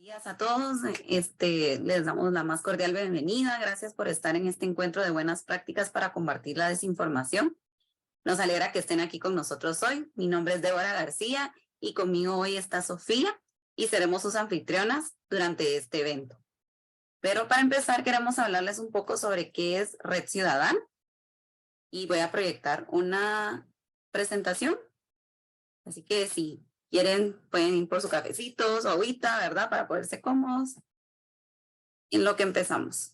Días a todos. Les damos la más cordial bienvenida. Gracias por estar en este encuentro de buenas prácticas para combatir la desinformación. Nos alegra que estén aquí con nosotros hoy. Mi nombre es Débora García y conmigo hoy está Sofía y seremos sus anfitrionas durante este evento. Pero para empezar queremos hablarles un poco sobre qué es Red Ciudadana y voy a proyectar una presentación. Así que si quieren, pueden ir por su cafecito, su agüita, ¿verdad? Para ponerse cómodos. En lo que empezamos.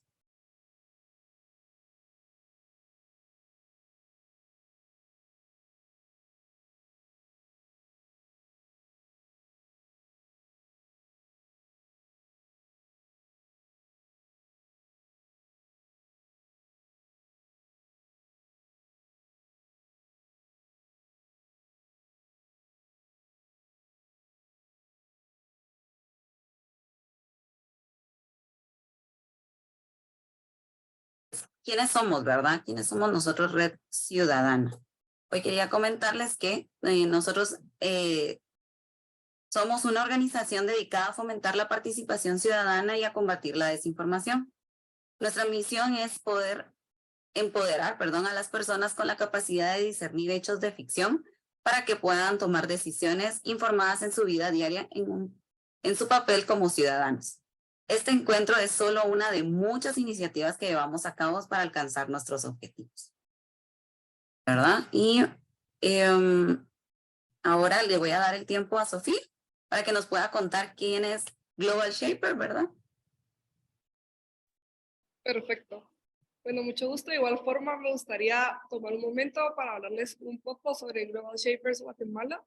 ¿Quiénes somos, verdad? ¿Quiénes somos nosotros, Red Ciudadana? Hoy quería comentarles que nosotros somos una organización dedicada a fomentar la participación ciudadana y a combatir la desinformación. Nuestra misión es poder empoderar, a las personas con la capacidad de discernir hechos de ficción para que puedan tomar decisiones informadas en su vida diaria en su papel como ciudadanos. Este encuentro es solo una de muchas iniciativas que llevamos a cabo para alcanzar nuestros objetivos, ¿verdad? Y ahora le voy a dar el tiempo a Sofía para que nos pueda contar quién es Global Shaper, ¿verdad? Perfecto. Bueno, mucho gusto. De igual forma, me gustaría tomar un momento para hablarles un poco sobre Global Shapers Guatemala,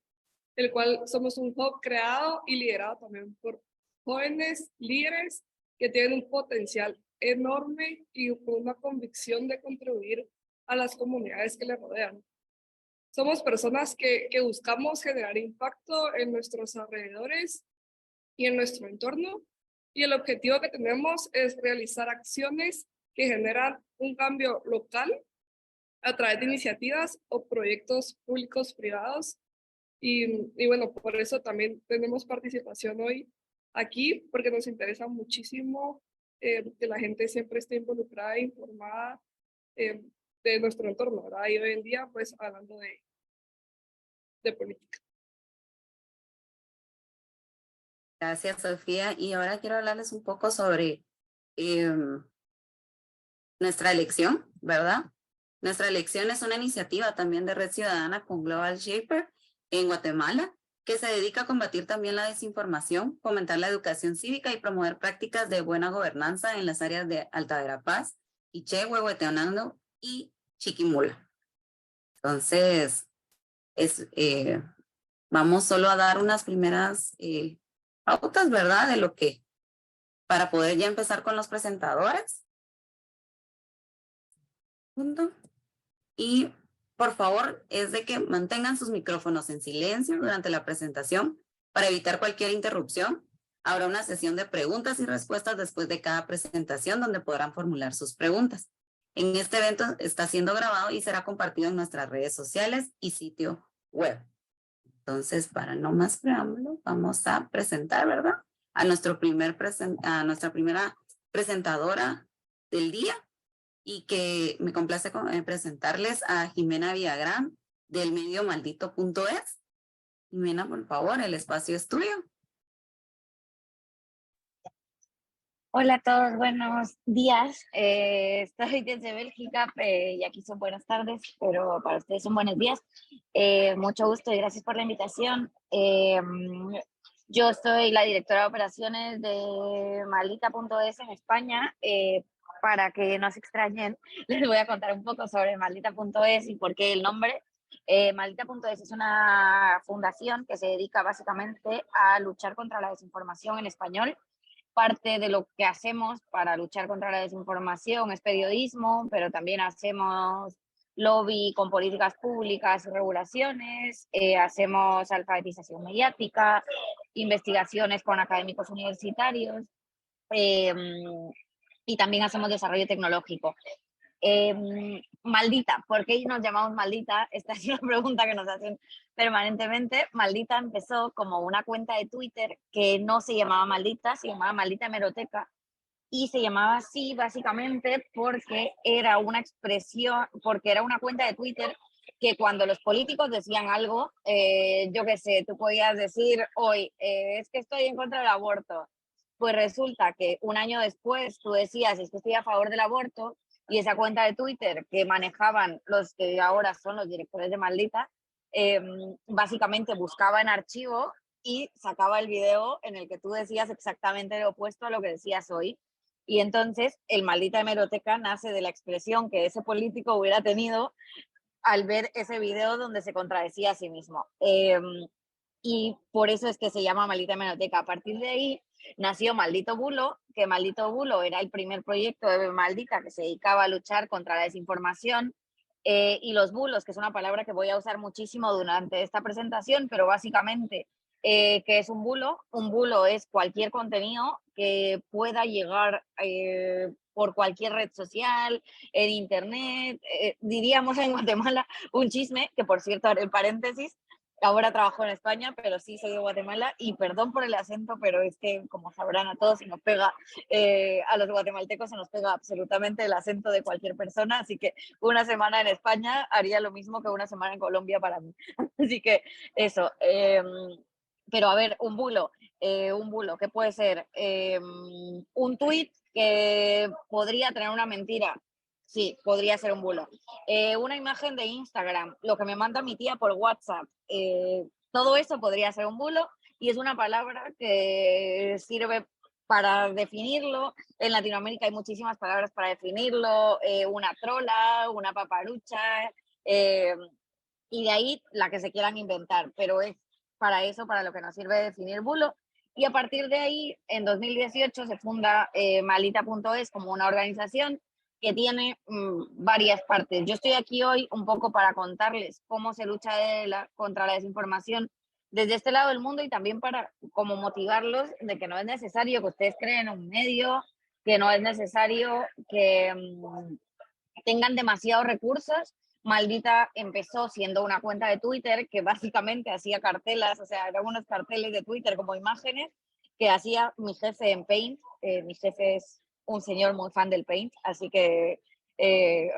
el cual somos un hub creado y liderado también por jóvenes líderes que tienen un potencial enorme y con una convicción de contribuir a las comunidades que les rodean. Somos personas que buscamos generar impacto en nuestros alrededores y en nuestro entorno, y el objetivo que tenemos es realizar acciones que generan un cambio local a través de iniciativas o proyectos públicos privados. Y bueno, por eso también tenemos participación hoy aquí, porque nos interesa muchísimo que la gente siempre esté involucrada e informada de nuestro entorno, ¿verdad? Y hoy en día, pues, hablando de política. Gracias, Sofía. Y ahora quiero hablarles un poco sobre nuestra elección, ¿verdad? Nuestra elección es una iniciativa también de Red Ciudadana con Global Shaper en Guatemala, que se dedica a combatir también la desinformación, fomentar la educación cívica y promover prácticas de buena gobernanza en las áreas de Alta Verapaz, Iché, Huehuetenango y Chiquimula. Entonces, vamos solo a dar unas primeras pautas, ¿verdad? De lo que, para poder ya empezar con los presentadores. Y por favor, es de que mantengan sus micrófonos en silencio durante la presentación para evitar cualquier interrupción. Habrá una sesión de preguntas y respuestas después de cada presentación donde podrán formular sus preguntas. En este evento está siendo grabado y será compartido en nuestras redes sociales y sitio web. Entonces, para no más preámbulo, vamos a presentar, ¿verdad? A nuestra primera presentadora del día, y que me complace presentarles a Jimena Villagrán del medio Maldito.es. Jimena, por favor, el espacio es tuyo. Hola a todos, buenos días. Estoy desde Bélgica y aquí son buenas tardes, pero para ustedes son buenos días. Mucho gusto y gracias por la invitación. Yo soy la directora de operaciones de Maldita.es en España. Para que no se extrañen, les voy a contar un poco sobre Maldita.es y por qué el nombre. Maldita.es es una fundación que se dedica básicamente a luchar contra la desinformación en español. Parte de lo que hacemos para luchar contra la desinformación es periodismo, pero también hacemos lobby con políticas públicas y regulaciones, hacemos alfabetización mediática, investigaciones con académicos universitarios y también hacemos desarrollo tecnológico. Maldita, ¿por qué nos llamamos Maldita? Esta es una pregunta que nos hacen permanentemente. Maldita empezó como una cuenta de Twitter que no se llamaba Maldita, se llamaba Maldita Hemeroteca, y se llamaba así básicamente porque era una expresión, porque era una cuenta de Twitter que cuando los políticos decían algo, yo qué sé, tú podías decir hoy, es que estoy en contra del aborto. Pues resulta que un año después tú decías, es que estoy a favor del aborto, y esa cuenta de Twitter que manejaban los que ahora son los directores de Maldita, básicamente buscaba en archivo y sacaba el video en el que tú decías exactamente lo opuesto a lo que decías hoy. Y entonces el Maldita Hemeroteca nace de la expresión que ese político hubiera tenido al ver ese video donde se contradecía a sí mismo. Y por eso es que se llama Maldita Hemeroteca. A partir de ahí nació Maldito Bulo, que Maldito Bulo era el primer proyecto de Maldita que se dedicaba a luchar contra la desinformación y los bulos, que es una palabra que voy a usar muchísimo durante esta presentación, pero básicamente, ¿qué es un bulo? Un bulo es cualquier contenido que pueda llegar por cualquier red social, en internet, diríamos en Guatemala, un chisme, que por cierto, en paréntesis, ahora trabajo en España, pero sí soy de Guatemala y perdón por el acento, pero es que, como sabrán a todos, se nos pega, a los guatemaltecos se nos pega absolutamente el acento de cualquier persona, así que una semana en España haría lo mismo que una semana en Colombia para mí. Así que eso. Pero a ver, un bulo, ¿qué puede ser? Un tuit que podría tener una mentira. Sí, podría ser un bulo. Una imagen de Instagram, lo que me manda mi tía por WhatsApp, todo eso podría ser un bulo y es una palabra que sirve para definirlo. En Latinoamérica hay muchísimas palabras para definirlo, una trola, una paparucha, eh, y de ahí la que se quieran inventar, pero es para eso, para lo que nos sirve definir bulo. Y a partir de ahí, en 2018 se funda Maldita.es como una organización que tiene varias partes. Yo estoy aquí hoy un poco para contarles cómo se lucha contra la desinformación desde este lado del mundo y también para como motivarlos de que no es necesario que ustedes creen un medio, que no es necesario que tengan demasiados recursos. Maldita empezó siendo una cuenta de Twitter que básicamente hacía cartelas, o sea, eran unos carteles de Twitter como imágenes que hacía mi jefe en Paint. Mi jefe es un señor muy fan del Paint, así que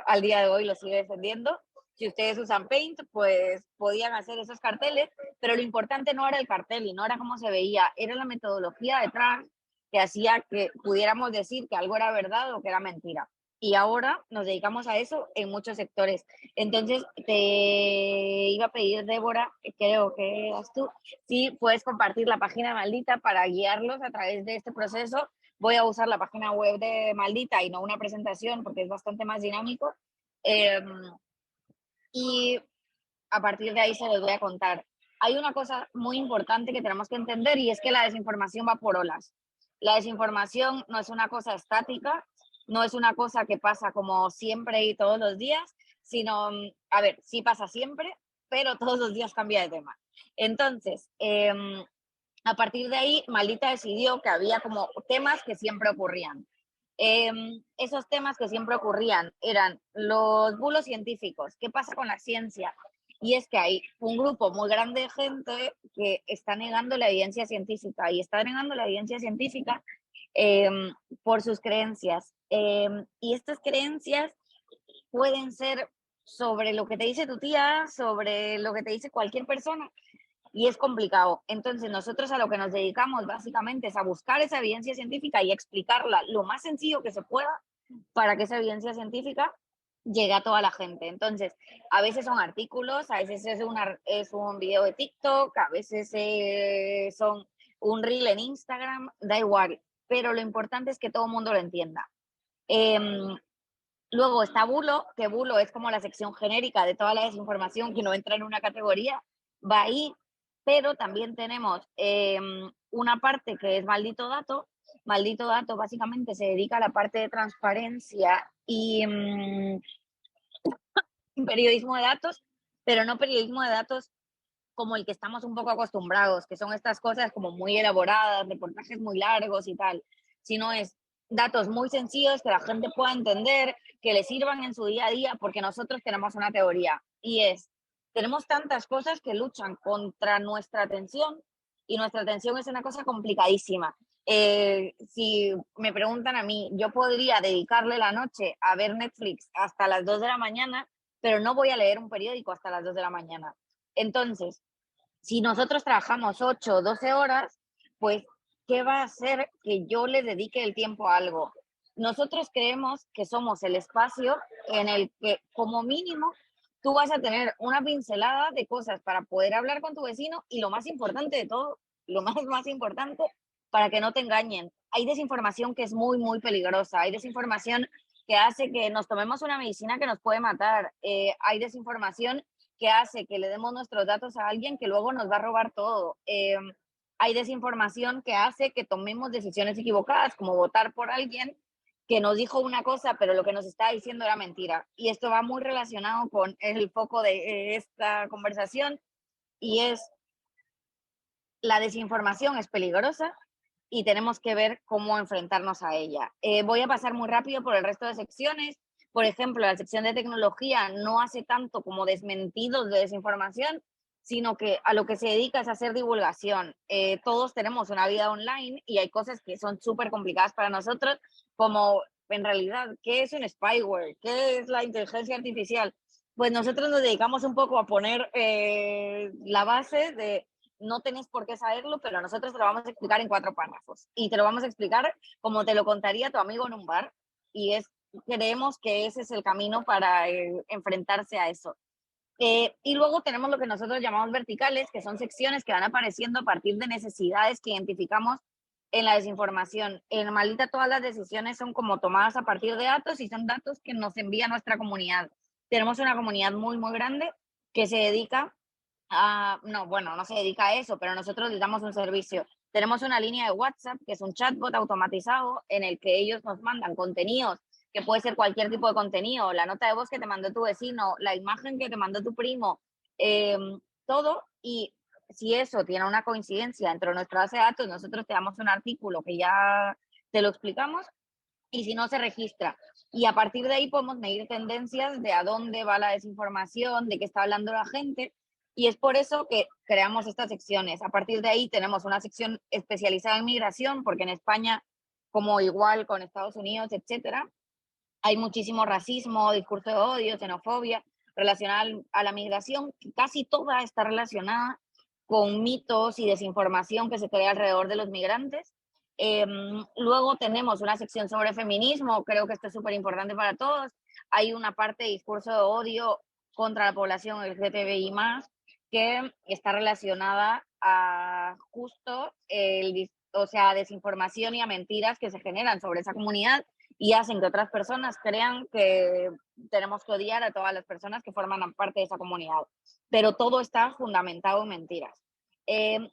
al día de hoy lo sigue defendiendo. Si ustedes usan Paint, pues podían hacer esos carteles, pero lo importante no era el cartel y no era cómo se veía, era la metodología detrás que hacía que pudiéramos decir que algo era verdad o que era mentira. Y ahora nos dedicamos a eso en muchos sectores. Entonces, te iba a pedir, Débora, creo que eras tú, si puedes compartir la página de Maldita para guiarlos a través de este proceso. Voy a usar la página web de Maldita y no una presentación porque es bastante más dinámico. Y a partir de ahí se los voy a contar. Hay una cosa muy importante que tenemos que entender y es que la desinformación va por olas. La desinformación no es una cosa estática, no es una cosa que pasa como siempre y todos los días, sino, a ver, sí pasa siempre, pero todos los días cambia de tema. Entonces, a partir de ahí, Maldita decidió que había como temas que siempre ocurrían. Esos temas que siempre ocurrían eran los bulos científicos. ¿Qué pasa con la ciencia? Y es que hay un grupo muy grande de gente que está negando la evidencia científica y está negando la evidencia científica eh, por sus creencias. Y estas creencias pueden ser sobre lo que te dice tu tía, sobre lo que te dice cualquier persona, y es complicado. Entonces, nosotros a lo que nos dedicamos básicamente es a buscar esa evidencia científica y explicarla lo más sencillo que se pueda para que esa evidencia científica llegue a toda la gente. Entonces, a veces son artículos, a veces es un video de TikTok, a veces son un reel en Instagram, da igual, pero lo importante es que todo el mundo lo entienda. Luego está Bulo, que Bulo es como la sección genérica de toda la desinformación que no entra en una categoría, va ahí, pero también tenemos una parte que es Maldito Dato. Maldito Dato básicamente se dedica a la parte de transparencia y periodismo de datos, pero no periodismo de datos como el que estamos un poco acostumbrados, que son estas cosas como muy elaboradas, reportajes muy largos y tal, sino es datos muy sencillos que la gente pueda entender, que le sirvan en su día a día, porque nosotros tenemos una teoría y es, tenemos tantas cosas que luchan contra nuestra atención y nuestra atención es una cosa complicadísima. Si me preguntan a mí, yo podría dedicarle la noche a ver Netflix hasta las 2 de la mañana, pero no voy a leer un periódico hasta las 2 de la mañana. Entonces, si nosotros trabajamos 8 o 12 horas, pues, ¿qué va a hacer que yo le dedique el tiempo a algo? Nosotros creemos que somos el espacio en el que, como mínimo, tú vas a tener una pincelada de cosas para poder hablar con tu vecino y lo más importante de todo, lo más importante, para que no te engañen. Hay desinformación que es muy, muy peligrosa. Hay desinformación que hace que nos tomemos una medicina que nos puede matar. Hay desinformación que hace que le demos nuestros datos a alguien que luego nos va a robar todo. Hay desinformación que hace que tomemos decisiones equivocadas, como votar por alguien que nos dijo una cosa, pero lo que nos está diciendo era mentira. Y esto va muy relacionado con el foco de esta conversación y es la desinformación es peligrosa y tenemos que ver cómo enfrentarnos a ella. Voy a pasar muy rápido por el resto de secciones. Por ejemplo, la sección de tecnología no hace tanto como desmentidos de desinformación, sino que a lo que se dedica es a hacer divulgación. Todos tenemos una vida online y hay cosas que son súper complicadas para nosotros, como en realidad, ¿qué es un spyware? ¿Qué es la inteligencia artificial? Pues nosotros nos dedicamos un poco a poner la base de no tenés por qué saberlo, pero nosotros te lo vamos a explicar en 4 párrafos. Y te lo vamos a explicar como te lo contaría tu amigo en un bar. Y creemos que ese es el camino para enfrentarse a eso. Y luego tenemos lo que nosotros llamamos verticales, que son secciones que van apareciendo a partir de necesidades que identificamos en la desinformación. En Maldita todas las decisiones son como tomadas a partir de datos y son datos que nos envía nuestra comunidad. Tenemos una comunidad muy, muy grande que se dedica no, bueno, no se dedica a eso, pero nosotros les damos un servicio. Tenemos una línea de WhatsApp, que es un chatbot automatizado en el que ellos nos mandan contenidos, que puede ser cualquier tipo de contenido, la nota de voz que te mandó tu vecino, la imagen que te mandó tu primo, eh, todo. Y si eso tiene una coincidencia dentro de nuestra base de datos, nosotros te damos un artículo que ya te lo explicamos y si no se registra. Y a partir de ahí podemos medir tendencias de a dónde va la desinformación, de qué está hablando la gente. Y es por eso que creamos estas secciones. A partir de ahí tenemos una sección especializada en migración, porque en España, como igual con Estados Unidos, etcétera, hay muchísimo racismo, discurso de odio, xenofobia relacionada a la migración, que casi toda está relacionada con mitos y desinformación que se crea alrededor de los migrantes. Luego tenemos una sección sobre feminismo, creo que esto es súper importante para todos. Hay una parte de discurso de odio contra la población LGTBI+, que está relacionada a justo o sea, desinformación y a mentiras que se generan sobre esa comunidad y hacen que otras personas crean que tenemos que odiar a todas las personas que forman parte de esa comunidad. Pero todo está fundamentado en mentiras.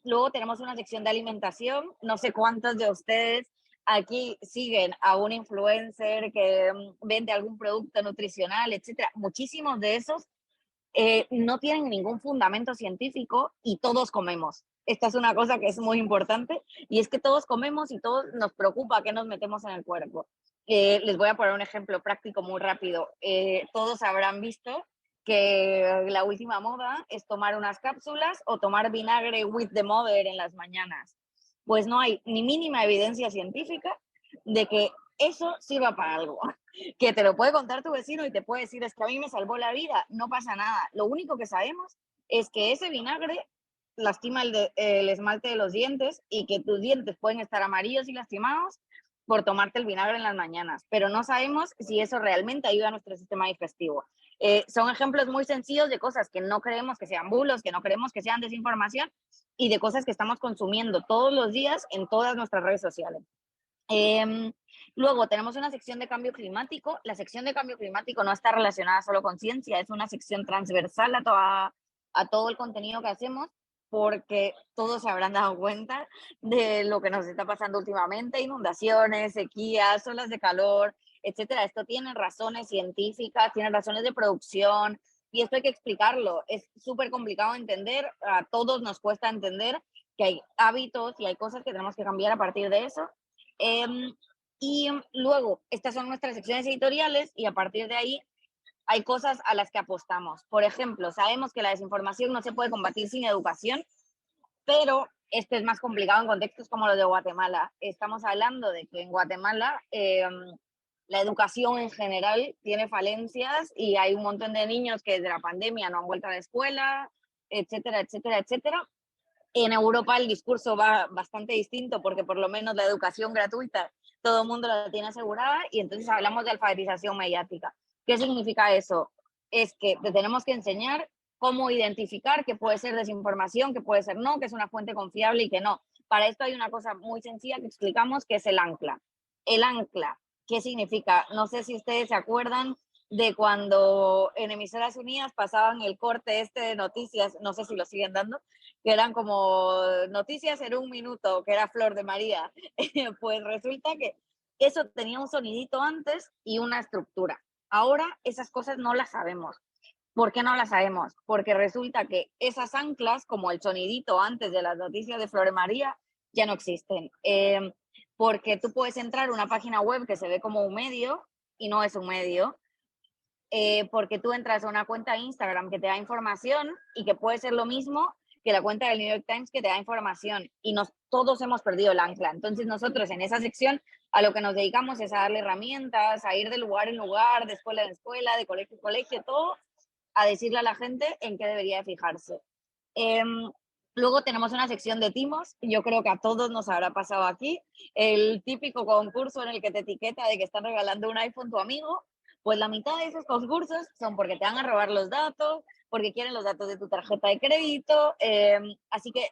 Luego tenemos una sección de alimentación. No sé cuántos de ustedes aquí siguen a un influencer que vende algún producto nutricional, etcétera. Muchísimos de esos no tienen ningún fundamento científico y todos comemos. Esta es una cosa que es muy importante y es que todos comemos y todos nos preocupa qué nos metemos en el cuerpo. Les voy a poner un ejemplo práctico muy rápido. Todos habrán visto que la última moda es tomar unas cápsulas o tomar vinagre with the mother en las mañanas. Pues no hay ni mínima evidencia científica de que eso sirva para algo. Que te lo puede contar tu vecino y te puede decir, es que a mí me salvó la vida, no pasa nada. Lo único que sabemos es que ese vinagre lastima el esmalte de los dientes y que tus dientes pueden estar amarillos y lastimados por tomarte el vinagre en las mañanas, pero no sabemos si eso realmente ayuda a nuestro sistema digestivo. Son ejemplos muy sencillos de cosas que no creemos que sean bulos, que no creemos que sean desinformación y de cosas que estamos consumiendo todos los días en todas nuestras redes sociales. Luego tenemos una sección de cambio climático. La sección de cambio climático no está relacionada solo con ciencia, es una sección transversal a todo el contenido que hacemos, porque todos se habrán dado cuenta de lo que nos está pasando últimamente, inundaciones, sequías, olas de calor, etcétera. Esto tiene razones científicas, tiene razones de producción, y esto hay que explicarlo. Es súper complicado de entender, a todos nos cuesta entender que hay hábitos y hay cosas que tenemos que cambiar a partir de eso. Y luego, estas son nuestras secciones editoriales y a partir de ahí hay cosas a las que apostamos. Por ejemplo, sabemos que la desinformación no se puede combatir sin educación, pero este es más complicado en contextos como los de Guatemala. Estamos hablando de que en Guatemala la educación en general tiene falencias y hay un montón de niños que desde la pandemia no han vuelto a la escuela, etcétera, etcétera, etcétera. En Europa el discurso va bastante distinto porque por lo menos la educación gratuita todo el mundo la tiene asegurada y entonces hablamos de alfabetización mediática. ¿Qué significa eso? Es que te tenemos que enseñar cómo identificar qué puede ser desinformación, qué puede ser no, que es una fuente confiable y que no. Para esto hay una cosa muy sencilla que explicamos que es el ancla. El ancla, ¿qué significa? No sé si ustedes se acuerdan de cuando en Emisoras Unidas pasaban el corte este de noticias, no sé si lo siguen dando, que eran como noticias en un minuto, que era Flor de María. Pues resulta que eso tenía un sonidito antes y una estructura. Ahora esas cosas no las sabemos. ¿Por qué no las sabemos? Porque resulta que esas anclas, como el sonidito antes de las noticias de Flor de María, ya no existen. Porque tú puedes entrar a una página web que se ve como un medio y no es un medio. Porque tú entras a una cuenta de Instagram que te da información y que puede ser lo mismo que la cuenta del New York Times que te da información y todos hemos perdido el ancla. Entonces nosotros en esa sección a lo que nos dedicamos es a darle herramientas, a ir de lugar en lugar, de escuela en escuela, de colegio en colegio, todo, a decirle a la gente en qué debería de fijarse. Luego tenemos una sección de timos, yo creo que a todos nos habrá pasado aquí, el típico concurso en el que te etiqueta de que están regalando un iPhone tu amigo, pues la mitad de esos concursos son porque te van a robar los datos, porque quieren los datos de tu tarjeta de crédito, así que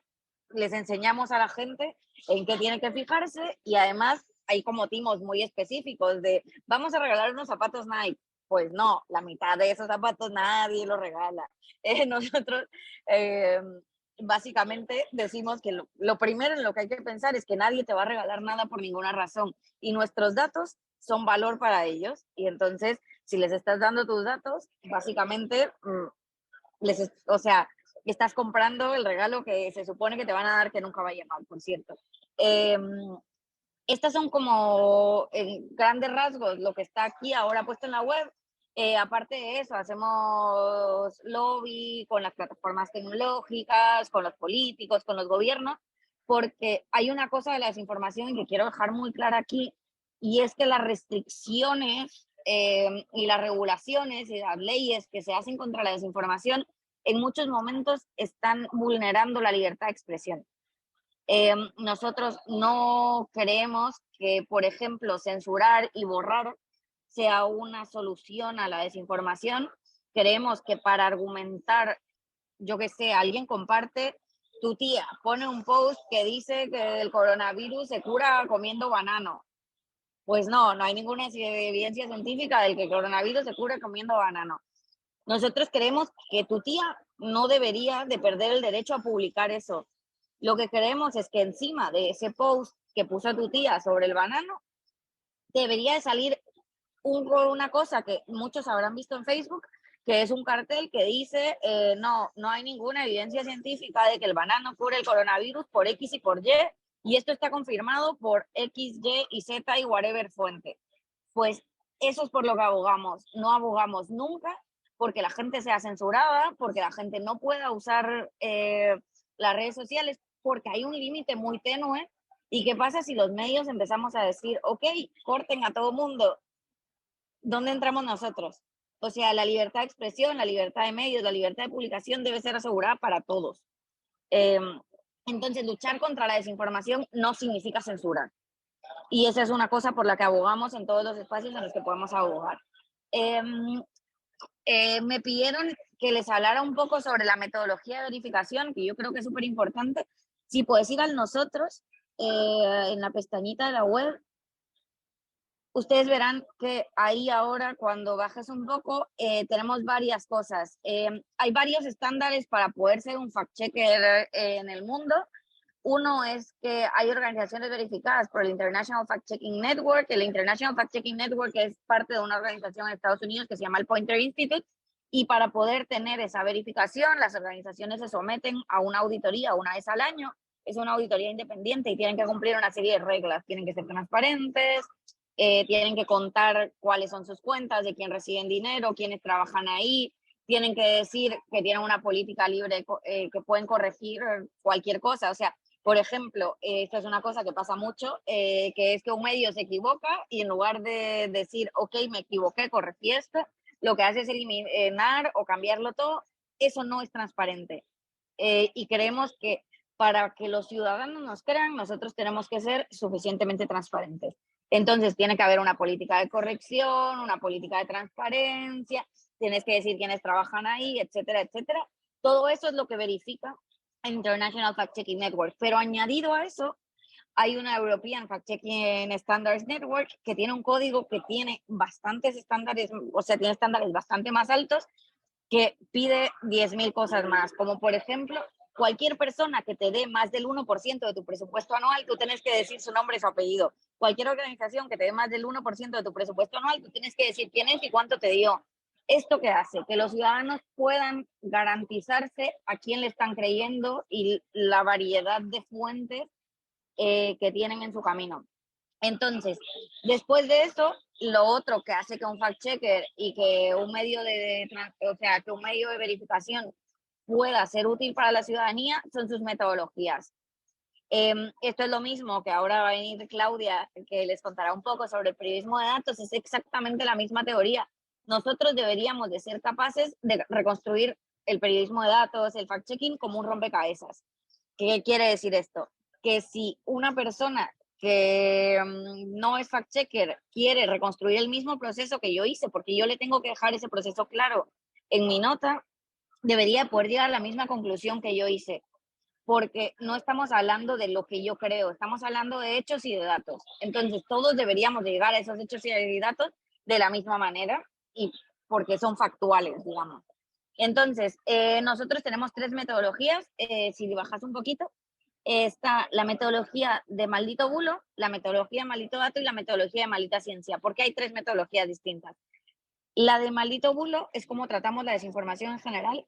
les enseñamos a la gente en qué tiene que fijarse y además hay como timos muy específicos de vamos a regalar unos zapatos Nike. Pues no, la mitad de esos zapatos nadie los regala. Nosotros básicamente decimos que lo primero en lo que hay que pensar es que nadie te va a regalar nada por ninguna razón y nuestros datos son valor para ellos y entonces si les estás dando tus datos, básicamente o sea, estás comprando el regalo que se supone que te van a dar que nunca va a llegar, por cierto. Estas son como en grandes rasgos lo que está aquí ahora puesto en la web. Aparte de eso, hacemos lobby con las plataformas tecnológicas, con los políticos, con los gobiernos, porque hay una cosa de la desinformación que quiero dejar muy clara aquí, y es que las restricciones y las regulaciones y las leyes que se hacen contra la desinformación en muchos momentos están vulnerando la libertad de expresión. Nosotros no creemos que, por ejemplo, censurar y borrar sea una solución a la desinformación. Creemos que para argumentar, yo qué sé, alguien comparte, tu tía pone un post que dice que el coronavirus se cura comiendo banano. Pues no hay ninguna evidencia científica del que el coronavirus se cura comiendo banano. Nosotros creemos que tu tía no debería de perder el derecho a publicar eso. Lo que queremos es que encima de ese post que puso tu tía sobre el banano, debería de salir una cosa que muchos habrán visto en Facebook, que es un cartel que dice, no hay ninguna evidencia científica de que el banano cure el coronavirus por X y por y esto está confirmado por X, Y y Z y whatever fuente. Pues eso es por lo que abogamos. No abogamos nunca porque la gente sea censurada, porque la gente no pueda usar las redes sociales, porque hay un límite muy tenue. ¿Y qué pasa si los medios empezamos a decir, ok, corten a todo mundo? ¿Dónde entramos nosotros? O sea, la libertad de expresión, la libertad de medios, la libertad de publicación debe ser asegurada para todos. Entonces, luchar contra la desinformación no significa censurar. Y esa es una cosa por la que abogamos en todos los espacios en los que podemos abogar. Me pidieron que les hablara un poco sobre la metodología de verificación, que yo creo que es súper importante. Si puedes ir al nosotros, en la pestañita de la web, ustedes verán que ahí ahora, cuando bajes un poco, tenemos varias cosas. Hay varios estándares para poder ser un fact-checker en el mundo. Uno es que hay organizaciones verificadas por el International Fact-Checking Network. El International Fact-Checking Network es parte de una organización en Estados Unidos que se llama el Poynter Institute. Y para poder tener esa verificación, las organizaciones se someten a una auditoría una vez al año. Es una auditoría independiente y tienen que cumplir una serie de reglas. Tienen que ser transparentes, tienen que contar cuáles son sus cuentas, de quién reciben dinero, quiénes trabajan ahí, tienen que decir que tienen una política libre, que pueden corregir cualquier cosa. O sea, por ejemplo, esto es una cosa que pasa mucho, que es que un medio se equivoca y en lugar de decir, ok, me equivoqué, corregí esto, lo que hace es eliminar o cambiarlo todo. Eso no es transparente. Y creemos que para que los ciudadanos nos crean, nosotros tenemos que ser suficientemente transparentes. Entonces, tiene que haber una política de corrección, una política de transparencia, tienes que decir quiénes trabajan ahí, etcétera, etcétera. Todo eso es lo que verifica International Fact Checking Network. Pero añadido a eso, hay una European Fact Checking Standards Network que tiene un código que tiene bastantes estándares, o sea, tiene estándares bastante más altos, que pide 10.000 cosas más, como por ejemplo, cualquier persona que te dé más del 1% de tu presupuesto anual, tú tienes que decir su nombre y su apellido. Cualquier organización que te dé más del 1% de tu presupuesto anual, tú tienes que decir quién es y cuánto te dio. ¿Esto qué hace? Que los ciudadanos puedan garantizarse a quién le están creyendo y la variedad de fuentes que tienen en su camino. Entonces, después de eso, lo otro que hace que un fact-checker y que un medio o sea, que un medio de verificación pueda ser útil para la ciudadanía son sus metodologías. Esto es lo mismo que ahora va a venir Claudia, que les contará un poco sobre el periodismo de datos, es exactamente la misma teoría. Nosotros deberíamos de ser capaces de reconstruir el periodismo de datos, el fact-checking como un rompecabezas. ¿Qué quiere decir esto? Que si una persona que no es fact-checker quiere reconstruir el mismo proceso que yo hice, porque yo le tengo que dejar ese proceso claro en mi nota, debería poder llegar a la misma conclusión que yo hice, porque no estamos hablando de lo que yo creo, estamos hablando de hechos y de datos. Entonces, todos deberíamos de llegar a esos hechos y de datos de la misma manera, y porque son factuales, digamos. Entonces, nosotros tenemos 3 metodologías, si bajas un poquito, está la metodología de maldito bulo, la metodología de maldito dato y la metodología de maldita ciencia, porque hay 3 metodologías distintas. La de maldito bulo es como tratamos la desinformación en general.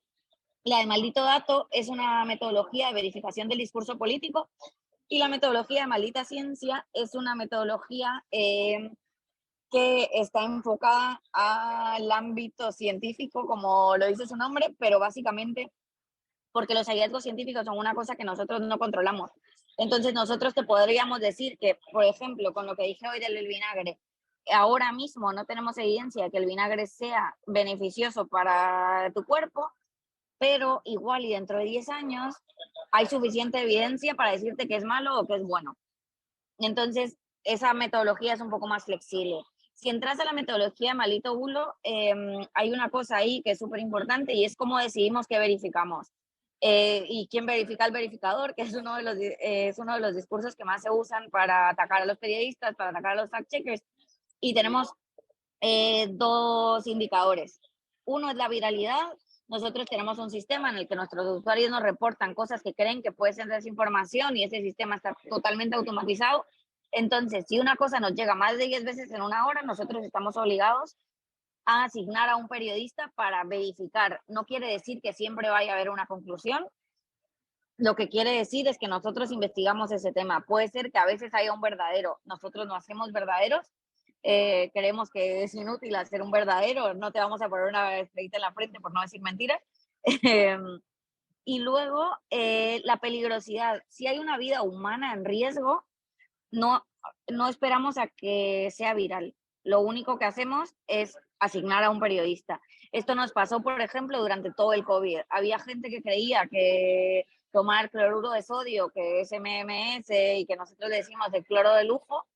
La de maldito dato es una metodología de verificación del discurso político y la metodología de maldita ciencia es una metodología que está enfocada al ámbito científico, como lo dice su nombre, pero básicamente porque los hallazgos científicos son una cosa que nosotros no controlamos. Entonces nosotros te podríamos decir que, por ejemplo, con lo que dije hoy del vinagre, ahora mismo no tenemos evidencia de que el vinagre sea beneficioso para tu cuerpo, pero igual y dentro de 10 años hay suficiente evidencia para decirte que es malo o que es bueno. Entonces, esa metodología es un poco más flexible. Si entras a la metodología de maldito bulo, hay una cosa ahí que es súper importante y es cómo decidimos qué verificamos. Y quién verifica al verificador, que es uno de los discursos que más se usan para atacar a los periodistas, para atacar a los fact-checkers. Y tenemos 2 indicadores. Uno es la viralidad. Nosotros tenemos un sistema en el que nuestros usuarios nos reportan cosas que creen que puede ser desinformación y ese sistema está totalmente automatizado. Entonces, si una cosa nos llega más de 10 veces en una hora, nosotros estamos obligados a asignar a un periodista para verificar. No quiere decir que siempre vaya a haber una conclusión. Lo que quiere decir es que nosotros investigamos ese tema. Puede ser que a veces haya un verdadero. Nosotros no hacemos verdaderos. Creemos que es inútil hacer un verdadero. No te vamos a poner una estrellita en la frente por no decir mentiras. Y luego, la peligrosidad. Si hay una vida humana en riesgo, no, no esperamos a que sea viral. Lo único que hacemos es asignar a un periodista. Esto nos pasó, por ejemplo, durante todo el COVID. Había gente que creía que tomar cloruro de sodio, que es MMS y que nosotros le decimos el cloro de lujo,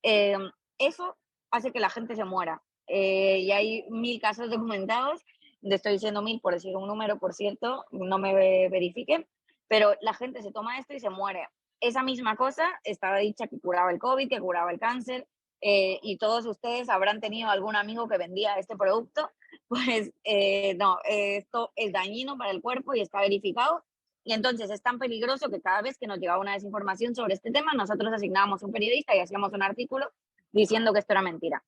eso hace que la gente se muera. Y hay 1000 casos documentados, estoy diciendo 1000 por decir un número, por cierto, no me verifiquen, pero la gente se toma esto y se muere. Esa misma cosa estaba dicha que curaba el COVID, que curaba el cáncer, y todos ustedes habrán tenido algún amigo que vendía este producto, pues no, esto es dañino para el cuerpo y está verificado. Y entonces es tan peligroso que cada vez que nos llegaba una desinformación sobre este tema, nosotros asignábamos un periodista y hacíamos un artículo diciendo que esto era mentira.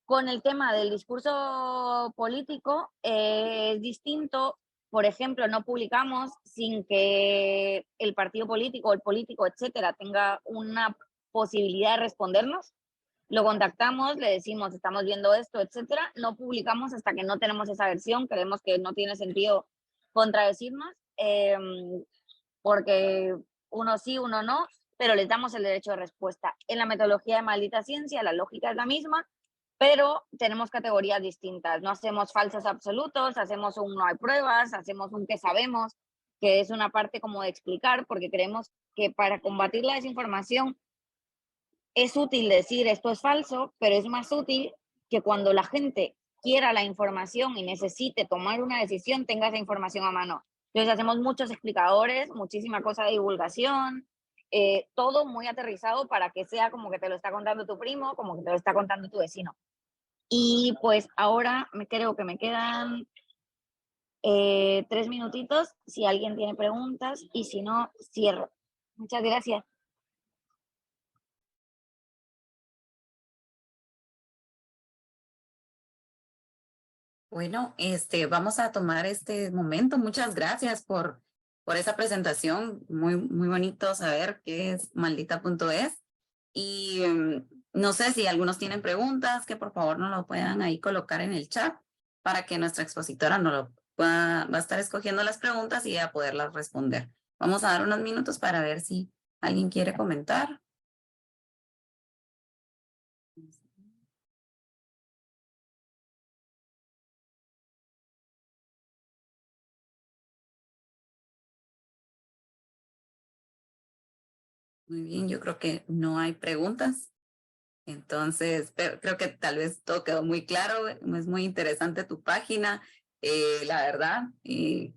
Con el tema del discurso político es distinto. Por ejemplo, no publicamos sin que el partido político, el político, etcétera, tenga una posibilidad de respondernos, lo contactamos, le decimos, estamos viendo esto, etcétera. No publicamos hasta que no tenemos esa versión. Creemos que no tiene sentido contradecirnos, porque uno sí, uno no, pero les damos el derecho de respuesta. En la metodología de Maldita Ciencia, la lógica es la misma, pero tenemos categorías distintas. No hacemos falsos absolutos, hacemos un no hay pruebas, hacemos un que sabemos, que es una parte como de explicar, porque creemos que para combatir la desinformación es útil decir esto es falso, pero es más útil que cuando la gente quiera la información y necesite tomar una decisión, tenga esa información a mano. Entonces hacemos muchos explicadores, muchísima cosa de divulgación, todo muy aterrizado para que sea como que te lo está contando tu primo, como que te lo está contando tu vecino. Y pues ahora creo que me quedan 3 minutitos, si alguien tiene preguntas, y si no, cierro. Muchas gracias. Bueno, vamos a tomar este momento. Muchas gracias por esa presentación. Muy bonito saber qué es maldita.es. Y no sé si algunos tienen preguntas, que por favor nos lo puedan ahí colocar en el chat para que nuestra expositora nos lo va a estar escogiendo las preguntas y a poderlas responder. Vamos a dar unos minutos para ver si alguien quiere comentar. Muy bien, yo creo que no hay preguntas. Entonces, pero creo que tal vez todo quedó muy claro. Es muy interesante tu página, la verdad. Y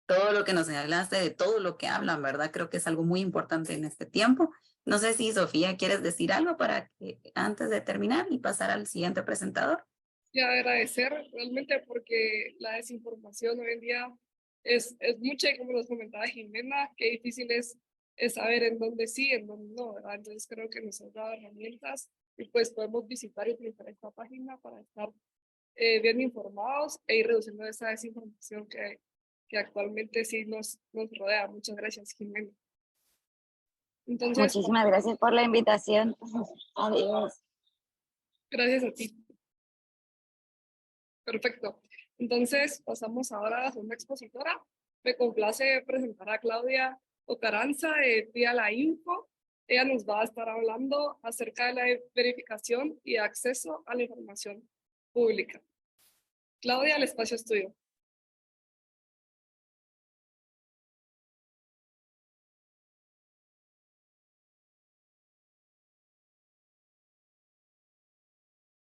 todo lo que nos hablaste, de todo lo que hablan, ¿verdad? Creo que es algo muy importante en este tiempo. No sé si Sofía quieres decir algo para que antes de terminar y pasar al siguiente presentador. Y agradecer realmente porque la desinformación hoy en día es mucha, y como nos comentaba Jimena, qué difícil es saber en dónde sí, en dónde no, ¿verdad? Entonces creo que nos ha dado herramientas y pues podemos visitar y utilizar esta página para estar bien informados e ir reduciendo esa desinformación que actualmente sí nos rodea. Muchas gracias, Jimena. Entonces, Muchísimas gracias por la invitación. Adiós. gracias a ti. Perfecto. Entonces, pasamos ahora a la segunda expositora. Me complace presentar a Claudia Ocaranza de Tía La Info. Ella nos va a estar hablando acerca de la verificación y acceso a la información pública. Claudia, el espacio es tuyo.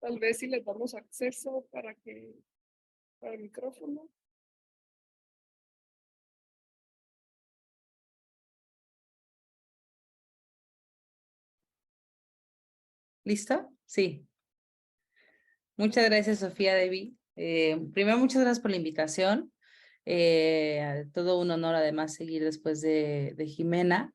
Tal vez si les damos acceso para el micrófono. ¿Listo? Sí. Muchas gracias, Sofía Devi. Primero, muchas gracias por la invitación. Todo un honor, además, seguir después de Jimena.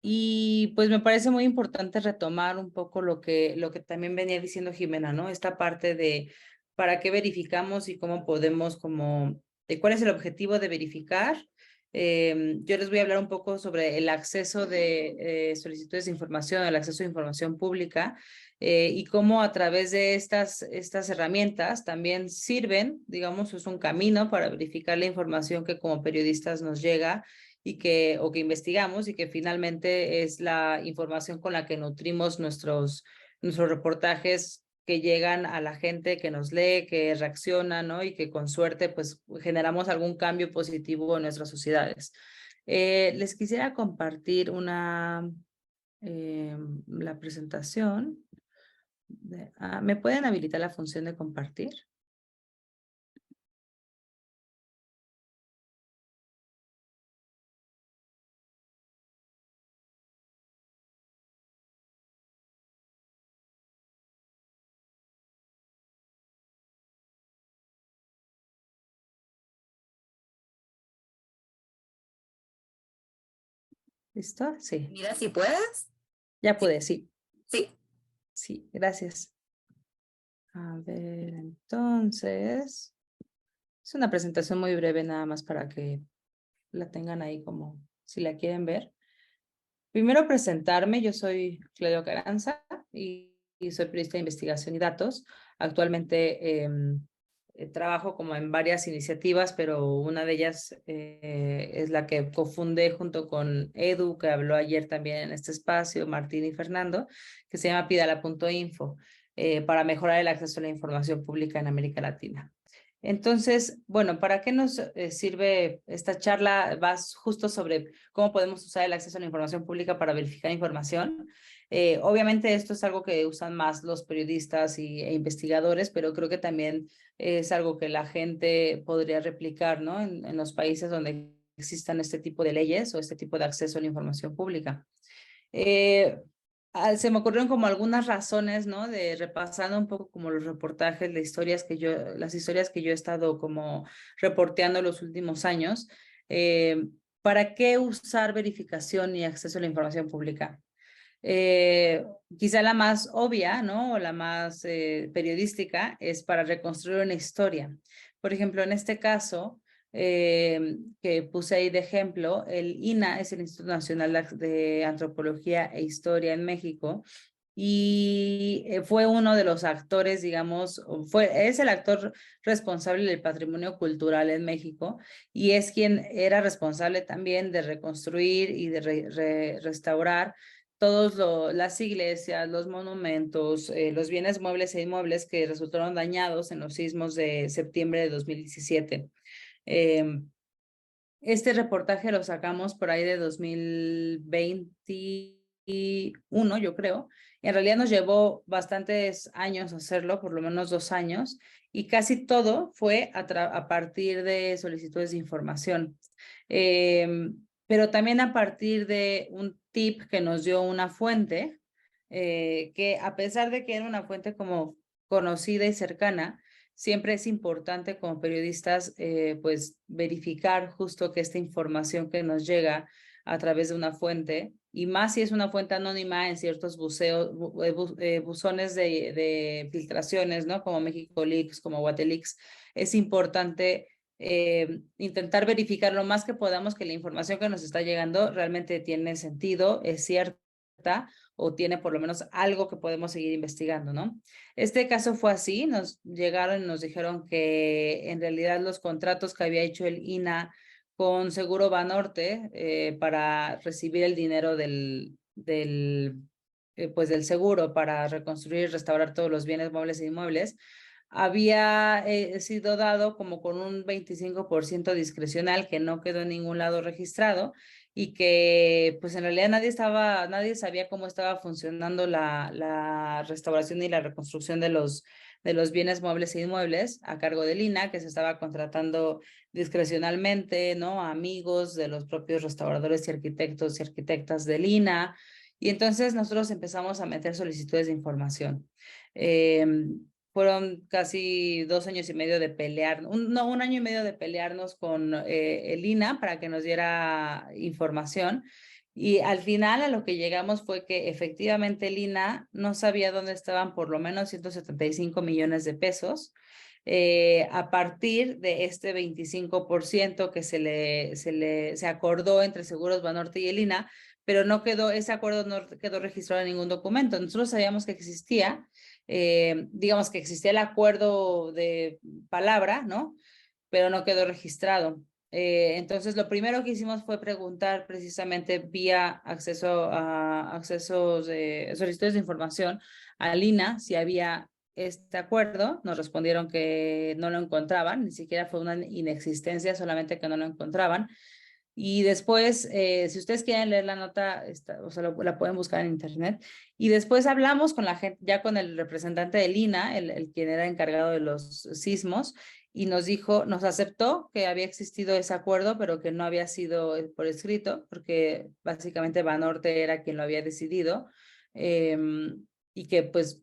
Y pues me parece muy importante retomar un poco lo que también venía diciendo Jimena, ¿no? Esta parte de para qué verificamos y cómo podemos, cuál es el objetivo de verificar. Yo les voy a hablar un poco sobre el acceso de solicitudes de información, el acceso a información pública, y cómo a través de estas herramientas también sirven, digamos, es un camino para verificar la información que como periodistas nos llega o que investigamos, y que finalmente es la información con la que nutrimos nuestros reportajes que llegan a la gente que nos lee, que reacciona, ¿no? Y que con suerte pues generamos algún cambio positivo en nuestras sociedades. Les quisiera compartir la presentación. ¿Me pueden habilitar la función de compartir? ¿Listo? Sí. Mira, si puedes. Ya pude, sí. Sí. Sí, gracias. A ver, entonces, es una presentación muy breve nada más para que la tengan ahí como si la quieren ver. Primero presentarme, yo soy Claudia Carranza y soy periodista de investigación y datos. Actualmente trabajo como en varias iniciativas, pero una de ellas es la que cofundé junto con Edu, que habló ayer también en este espacio, Martín y Fernando, que se llama Pidala.info, para mejorar el acceso a la información pública en América Latina. Entonces, bueno, ¿para qué nos sirve esta charla? Va justo sobre cómo podemos usar el acceso a la información pública para verificar información. Obviamente esto es algo que usan más los periodistas e investigadores, pero creo que también es algo que la gente podría replicar, ¿no? En los países donde existan este tipo de leyes o este tipo de acceso a la información pública. Se me ocurrieron como algunas razones, ¿no? De repasando un poco como los reportajes, las historias que yo he estado como reporteando los últimos años. ¿Para qué usar verificación y acceso a la información pública? Quizá la más obvia, ¿no? O la más periodística es para reconstruir una historia. Por ejemplo, en este caso, que puse ahí de ejemplo, el INA es el Instituto Nacional de Antropología e Historia en México, y fue uno de los actores, digamos, es el actor responsable del patrimonio cultural en México y es quien era responsable también de reconstruir y de restaurar todas las iglesias, los monumentos, los bienes muebles e inmuebles que resultaron dañados en los sismos de septiembre de 2017. Este reportaje lo sacamos por ahí de 2021, yo creo. En realidad nos llevó bastantes años hacerlo, por lo menos 2 años, y casi todo fue a partir de solicitudes de información. Pero también a partir de un tip que nos dio una fuente, que a pesar de que era una fuente como conocida y cercana, siempre es importante como periodistas pues verificar justo que esta información que nos llega a través de una fuente, y más si es una fuente anónima en ciertos buzones de filtraciones, ¿no? Como México Leaks, como Guateleaks, es importante intentar verificar lo más que podamos que la información que nos está llegando realmente tiene sentido, es cierta o tiene por lo menos algo que podemos seguir investigando, ¿no? Este caso fue así, nos llegaron y nos dijeron que en realidad los contratos que había hecho el INA con Seguro Banorte para recibir el dinero pues del seguro para reconstruir y restaurar todos los bienes muebles e inmuebles, había sido dado como con un 25% discrecional que no quedó en ningún lado registrado y que pues en realidad nadie sabía cómo estaba funcionando la restauración y la reconstrucción de los bienes muebles e inmuebles a cargo del INA, que se estaba contratando discrecionalmente, ¿no? A amigos de los propios restauradores y arquitectas del INA. Y entonces nosotros empezamos a meter solicitudes de información. Fueron casi 2 años y medio de pelear, un año y medio de pelearnos con el INA para que nos diera información. Y al final a lo que llegamos fue que efectivamente el INA no sabía dónde estaban por lo menos 175 millones de pesos. A partir de este 25% que se acordó entre Seguros Banorte y el INA, pero ese acuerdo no quedó registrado en ningún documento. Nosotros sabíamos que existía, digamos que existía el acuerdo de palabra, ¿no? Pero no quedó registrado. Entonces, lo primero que hicimos fue preguntar precisamente vía solicitudes de información al INA si había este acuerdo. Nos respondieron que no lo encontraban, ni siquiera fue una inexistencia, solamente que no lo encontraban. Y después, si ustedes quieren leer la nota, o sea, la pueden buscar en internet. Y después hablamos con la gente, ya con el representante del INA, el quien era encargado de los sismos, y nos aceptó que había existido ese acuerdo, pero que no había sido por escrito, porque básicamente Banorte era quien lo había decidido, y que pues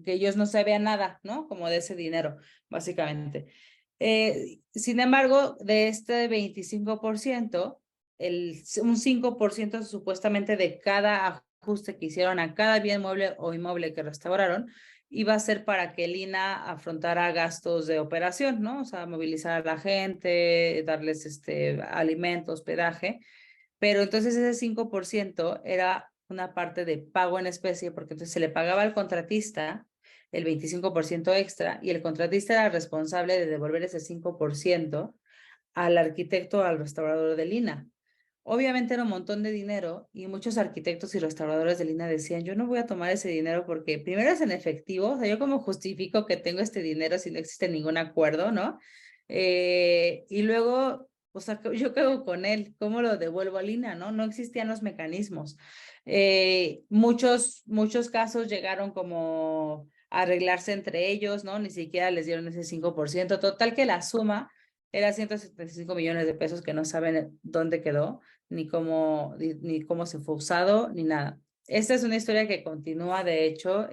que ellos no sabían nada, ¿no? Como de ese dinero, básicamente. Sin embargo, de este 25%, un 5% supuestamente de cada ajuste que hicieron a cada bien mueble o inmueble que restauraron, iba a ser para que el INA afrontara gastos de operación, ¿no? O sea, movilizar a la gente, darles alimento, hospedaje. pero entonces ese 5% era una parte de pago en especie, porque entonces se le pagaba al contratista el 25% extra y el contratista era responsable de devolver ese 5% al arquitecto o al restaurador de Lina. Obviamente era un montón de dinero y muchos arquitectos y restauradores de Lina decían, yo no voy a tomar ese dinero porque primero es en efectivo, o sea, yo cómo justifico que tengo este dinero si no existe ningún acuerdo, ¿no? Y luego, o sea, yo qué hago con él, ¿cómo lo devuelvo a Lina, no? No existían los mecanismos. Muchos casos llegaron como a arreglarse entre ellos, ¿no? Ni siquiera les dieron ese 5%, total que la suma era 175 millones de pesos que no saben dónde quedó, ni cómo se fue usado, ni nada. Esta es una historia que continúa, de hecho,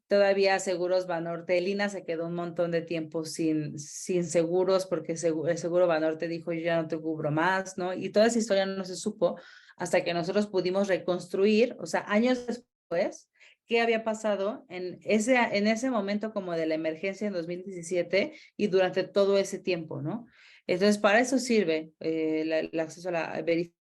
todavía Seguros Banorte, Lina se quedó un montón de tiempo sin seguros porque el seguro Banorte dijo yo ya no te cubro más, ¿no? Y toda esa historia no se supo hasta que nosotros pudimos reconstruir, o sea, años después, qué había pasado en ese momento como de la emergencia en 2017 y durante todo ese tiempo, ¿no? Entonces, para eso sirve el acceso a la verificación,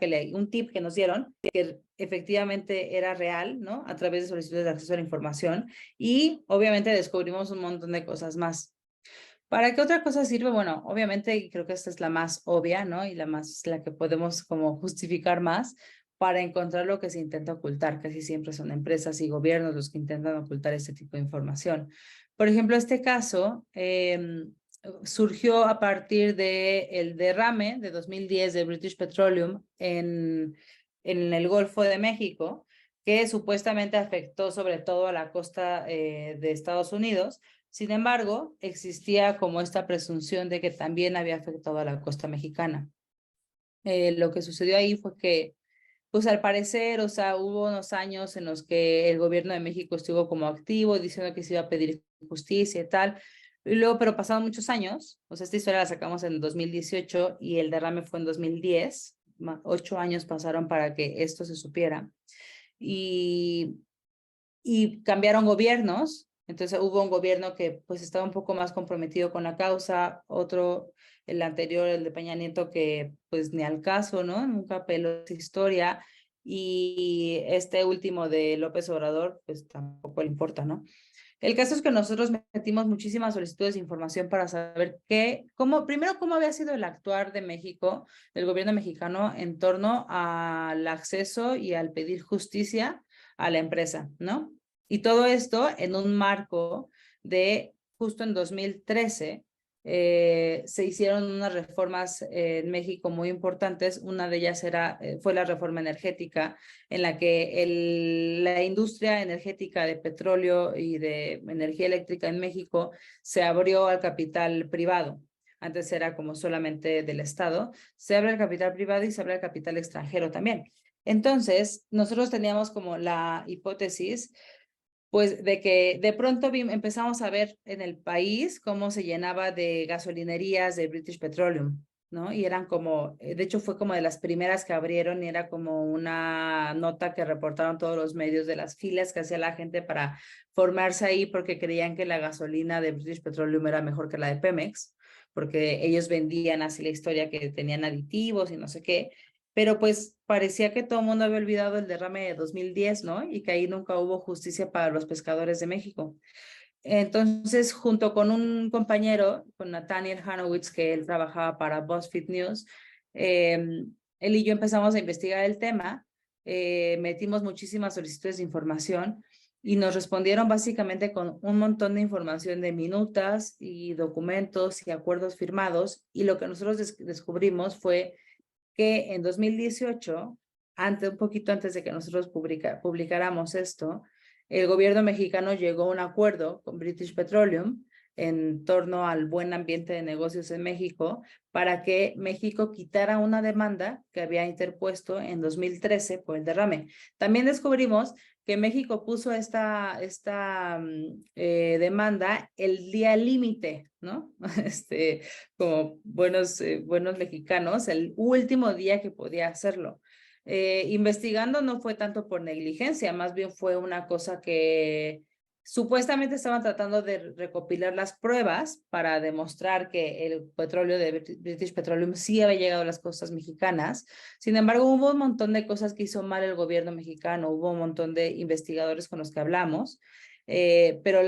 que un tip que nos dieron, que efectivamente era real, ¿no? A través de solicitudes de acceso a la información y obviamente descubrimos un montón de cosas más. ¿Para qué otra cosa sirve? Bueno, obviamente creo que esta es la más obvia, ¿no? Y la que podemos como justificar más para encontrar lo que se intenta ocultar. Casi siempre son empresas y gobiernos los que intentan ocultar este tipo de información. Por ejemplo, este caso surgió a partir del derrame de 2010 de British Petroleum en el Golfo de México, que supuestamente afectó sobre todo a la costa de Estados Unidos. Sin embargo, existía como esta presunción de que también había afectado a la costa mexicana. Lo que sucedió ahí fue que, pues al parecer, o sea, hubo unos años en los que el gobierno de México estuvo como activo diciendo que se iba a pedir justicia y tal. Y luego, pero pasaron muchos años, o sea, esta historia la sacamos en 2018 y el derrame fue en 2010. 8 años pasaron para que esto se supiera. Y cambiaron gobiernos. Entonces hubo un gobierno que pues estaba un poco más comprometido con la causa, otro, el anterior, el de Peña Nieto, que pues ni al caso, ¿no? Nunca peló esa historia. Y este último de López Obrador, pues tampoco le importa, ¿no? El caso es que nosotros metimos muchísimas solicitudes de información para saber primero, cómo había sido el actuar de México, del gobierno mexicano, en torno al acceso y al pedir justicia a la empresa, ¿no? Y todo esto en un marco de, justo en 2013, se hicieron unas reformas en México muy importantes. Una de ellas fue la reforma energética, en la que la industria energética de petróleo y de energía eléctrica en México se abrió al capital privado. Antes era como solamente del Estado. Se abre el capital privado y se abre el capital extranjero también. Entonces, nosotros teníamos como la hipótesis, pues, de que de pronto empezamos a ver en el país cómo se llenaba de gasolinerías de British Petroleum, ¿no? Y eran como, de hecho fue como de las primeras que abrieron y era como una nota que reportaron todos los medios de las filas que hacía la gente para formarse ahí porque creían que la gasolina de British Petroleum era mejor que la de Pemex, porque ellos vendían así la historia que tenían aditivos y no sé qué. Pero pues parecía que todo el mundo había olvidado el derrame de 2010, ¿no? Y que ahí nunca hubo justicia para los pescadores de México. Entonces, junto con un compañero, con Nathaniel Hanowitz, que él trabajaba para BuzzFeed News, él y yo empezamos a investigar el tema, metimos muchísimas solicitudes de información y nos respondieron básicamente con un montón de información de minutas y documentos y acuerdos firmados, y lo que nosotros descubrimos fue que en 2018, un poquito antes de que nosotros publicáramos esto, el gobierno mexicano llegó a un acuerdo con British Petroleum en torno al buen ambiente de negocios en México para que México quitara una demanda que había interpuesto en 2013 por el derrame. También descubrimos que México puso esta demanda el día límite, ¿no? Como buenos mexicanos, el último día que podía hacerlo. Investigando no fue tanto por negligencia, más bien fue una cosa que Supuestamente estaban tratando de recopilar las pruebas para demostrar que el petróleo de British Petroleum sí había llegado a las costas mexicanas. Sin embargo, hubo un montón de cosas que hizo mal el gobierno mexicano, hubo un montón de investigadores con los que hablamos, pero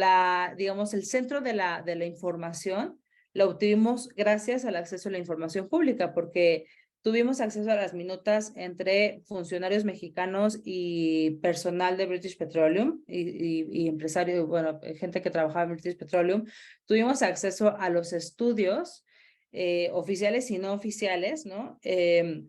digamos, el centro de la información lo obtuvimos gracias al acceso a la información pública, porque tuvimos acceso a las minutas entre funcionarios mexicanos y personal de British Petroleum y empresarios, bueno, gente que trabajaba en British Petroleum. Tuvimos acceso a los estudios oficiales y no oficiales, ¿no? E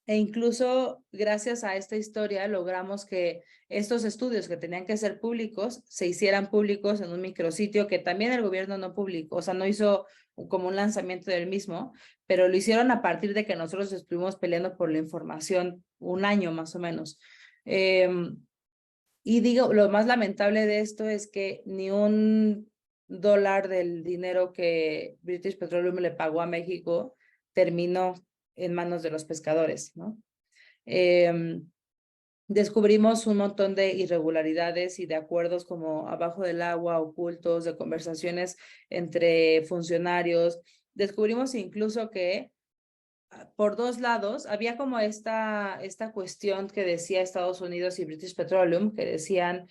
incluso gracias a esta historia logramos que estos estudios que tenían que ser públicos se hicieran públicos en un micrositio que también el gobierno no publicó, o sea, no hizo como un lanzamiento del mismo, pero lo hicieron a partir de que nosotros estuvimos peleando por la información un año más o menos. Y digo, lo más lamentable de esto es que ni $1 del dinero que British Petroleum le pagó a México terminó en manos de los pescadores, ¿no? Descubrimos un montón de irregularidades y de acuerdos como abajo del agua, ocultos, de conversaciones entre funcionarios. Descubrimos incluso que por dos lados había como esta cuestión que decía Estados Unidos y British Petroleum, que decían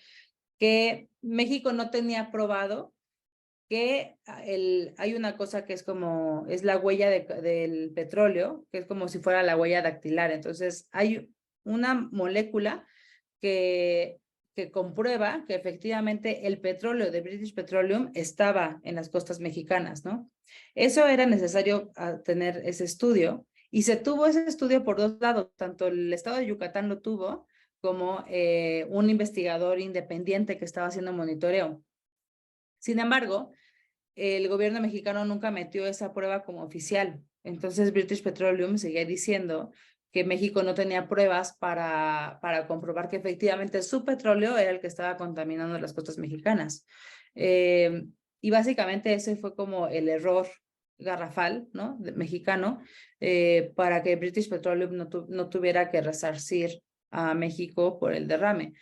que México no tenía probado que hay una cosa que es la huella del petróleo, que es como si fuera la huella dactilar. Entonces, hay una molécula que comprueba que efectivamente el petróleo de British Petroleum estaba en las costas mexicanas, ¿no? Eso era necesario tener ese estudio, y se tuvo ese estudio por dos lados, tanto el estado de Yucatán lo tuvo, como un investigador independiente que estaba haciendo monitoreo. Sin embargo, el gobierno mexicano nunca metió esa prueba como oficial. Entonces, British Petroleum seguía diciendo que México no tenía pruebas para comprobar que efectivamente su petróleo era el que estaba contaminando las costas mexicanas. Y básicamente ese fue como el error garrafal, ¿no? Mexicano, para que British Petroleum no tuviera que resarcir a México por el derrame.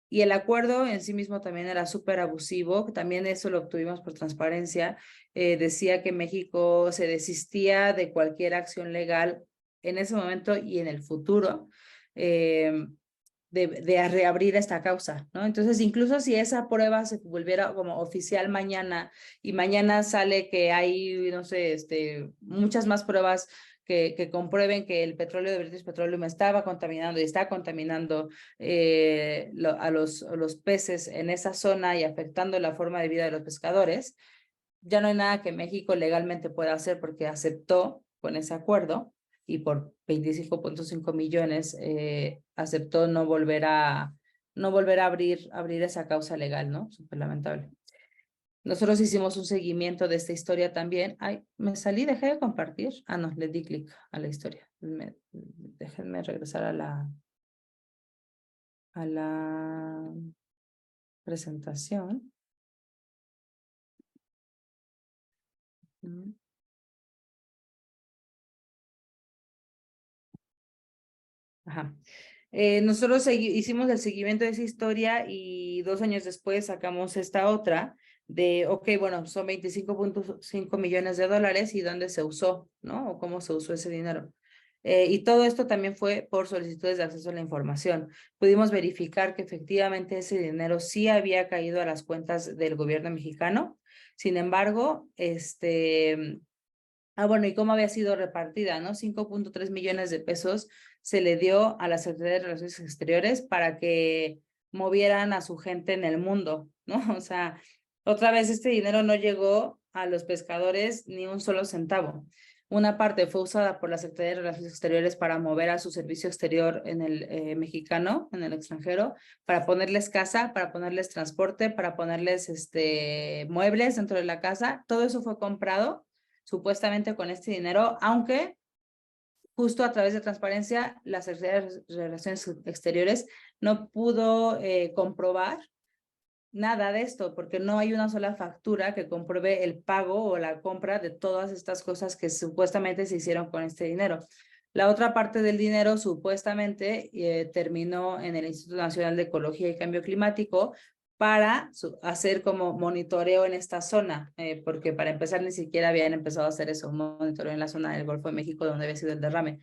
Y el acuerdo en sí mismo también era súper abusivo, también eso lo obtuvimos por transparencia. Decía que México se desistía de cualquier acción legal en ese momento y en el futuro de reabrir esta causa, ¿no? Entonces, incluso si esa prueba se volviera como oficial mañana y mañana sale que hay, no sé, muchas más pruebas que comprueben que el petróleo de British Petroleum estaba contaminando y está contaminando a los peces en esa zona y afectando la forma de vida de los pescadores, ya no hay nada que México legalmente pueda hacer porque aceptó con ese acuerdo y por 25.5 millones aceptó no volver a abrir esa causa legal, ¿no? Súper lamentable. Nosotros hicimos un seguimiento de esta historia también. Ay, me salí, dejé de compartir. Ah, no, le di clic a la historia. Déjenme regresar a la presentación. Ajá. Nosotros hicimos el seguimiento de esa historia y 2 años después sacamos esta otra de, ok, bueno, son 25.5 millones de dólares y dónde se usó, ¿no? O cómo se usó ese dinero. Y todo esto también fue por solicitudes de acceso a la información. Pudimos verificar que efectivamente ese dinero sí había caído a las cuentas del gobierno mexicano. Sin embargo, bueno, ¿y cómo había sido repartida, no? 5.3 millones de pesos se le dio a la Secretaría de Relaciones Exteriores para que movieran a su gente en el mundo, ¿no? O sea, otra vez este dinero no llegó a los pescadores ni un solo centavo. Una parte fue usada por la Secretaría de Relaciones Exteriores para mover a su servicio exterior en el mexicano, en el extranjero, para ponerles casa, para ponerles transporte, para ponerles muebles dentro de la casa. Todo eso fue comprado supuestamente con este dinero, aunque justo a través de transparencia, la Secretaría de Relaciones Exteriores no pudo comprobar nada de esto, porque no hay una sola factura que compruebe el pago o la compra de todas estas cosas que supuestamente se hicieron con este dinero. La otra parte del dinero supuestamente terminó en el Instituto Nacional de Ecología y Cambio Climático para hacer como monitoreo en esta zona, porque para empezar ni siquiera habían empezado a hacer eso, un monitoreo en la zona del Golfo de México donde había sido el derrame.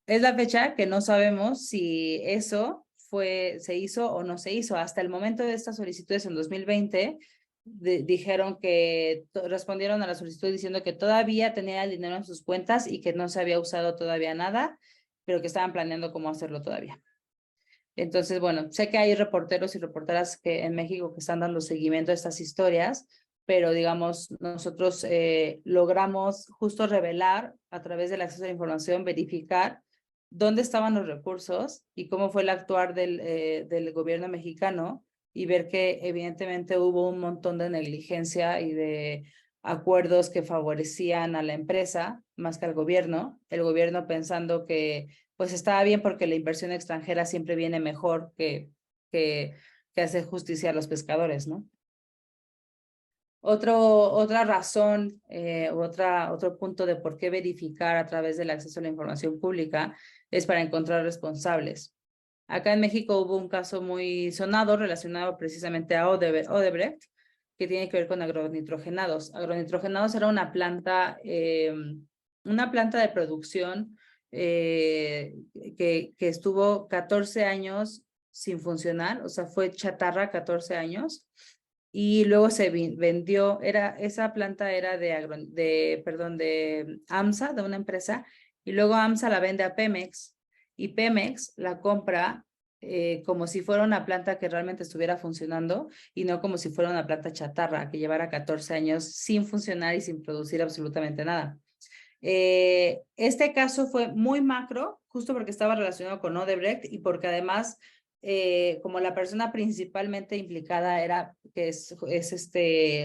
Es la fecha que no sabemos si eso se hizo o no se hizo. Hasta el momento de estas solicitudes en 2020, dijeron que respondieron a la solicitud diciendo que todavía tenía el dinero en sus cuentas y que no se había usado todavía nada, pero que estaban planeando cómo hacerlo todavía. Entonces, bueno, sé que hay reporteros y reporteras que en México que están dando seguimiento a estas historias, pero digamos, nosotros logramos justo revelar a través del acceso a la información, verificar dónde estaban los recursos y cómo fue el actuar del gobierno mexicano y ver que evidentemente hubo un montón de negligencia y de acuerdos que favorecían a la empresa más que al gobierno, el gobierno pensando que pues estaba bien porque la inversión extranjera siempre viene mejor que hacer justicia a los pescadores, ¿no? Otra razón, otro punto de por qué verificar a través del acceso a la información pública es para encontrar responsables. Acá en México hubo un caso muy sonado relacionado precisamente a Odebrecht, que tiene que ver con agronitrogenados. Agronitrogenados era una planta de producción que estuvo 14 años sin funcionar, o sea, fue chatarra 14 años, y luego se vendió, esa planta era de AMSA, de una empresa, y luego AMSA la vende a Pemex, y Pemex la compra como si fuera una planta que realmente estuviera funcionando y no como si fuera una planta chatarra que llevara 14 años sin funcionar y sin producir absolutamente nada. Este caso fue muy macro, justo porque estaba relacionado con Odebrecht y porque además, como la persona principalmente implicada es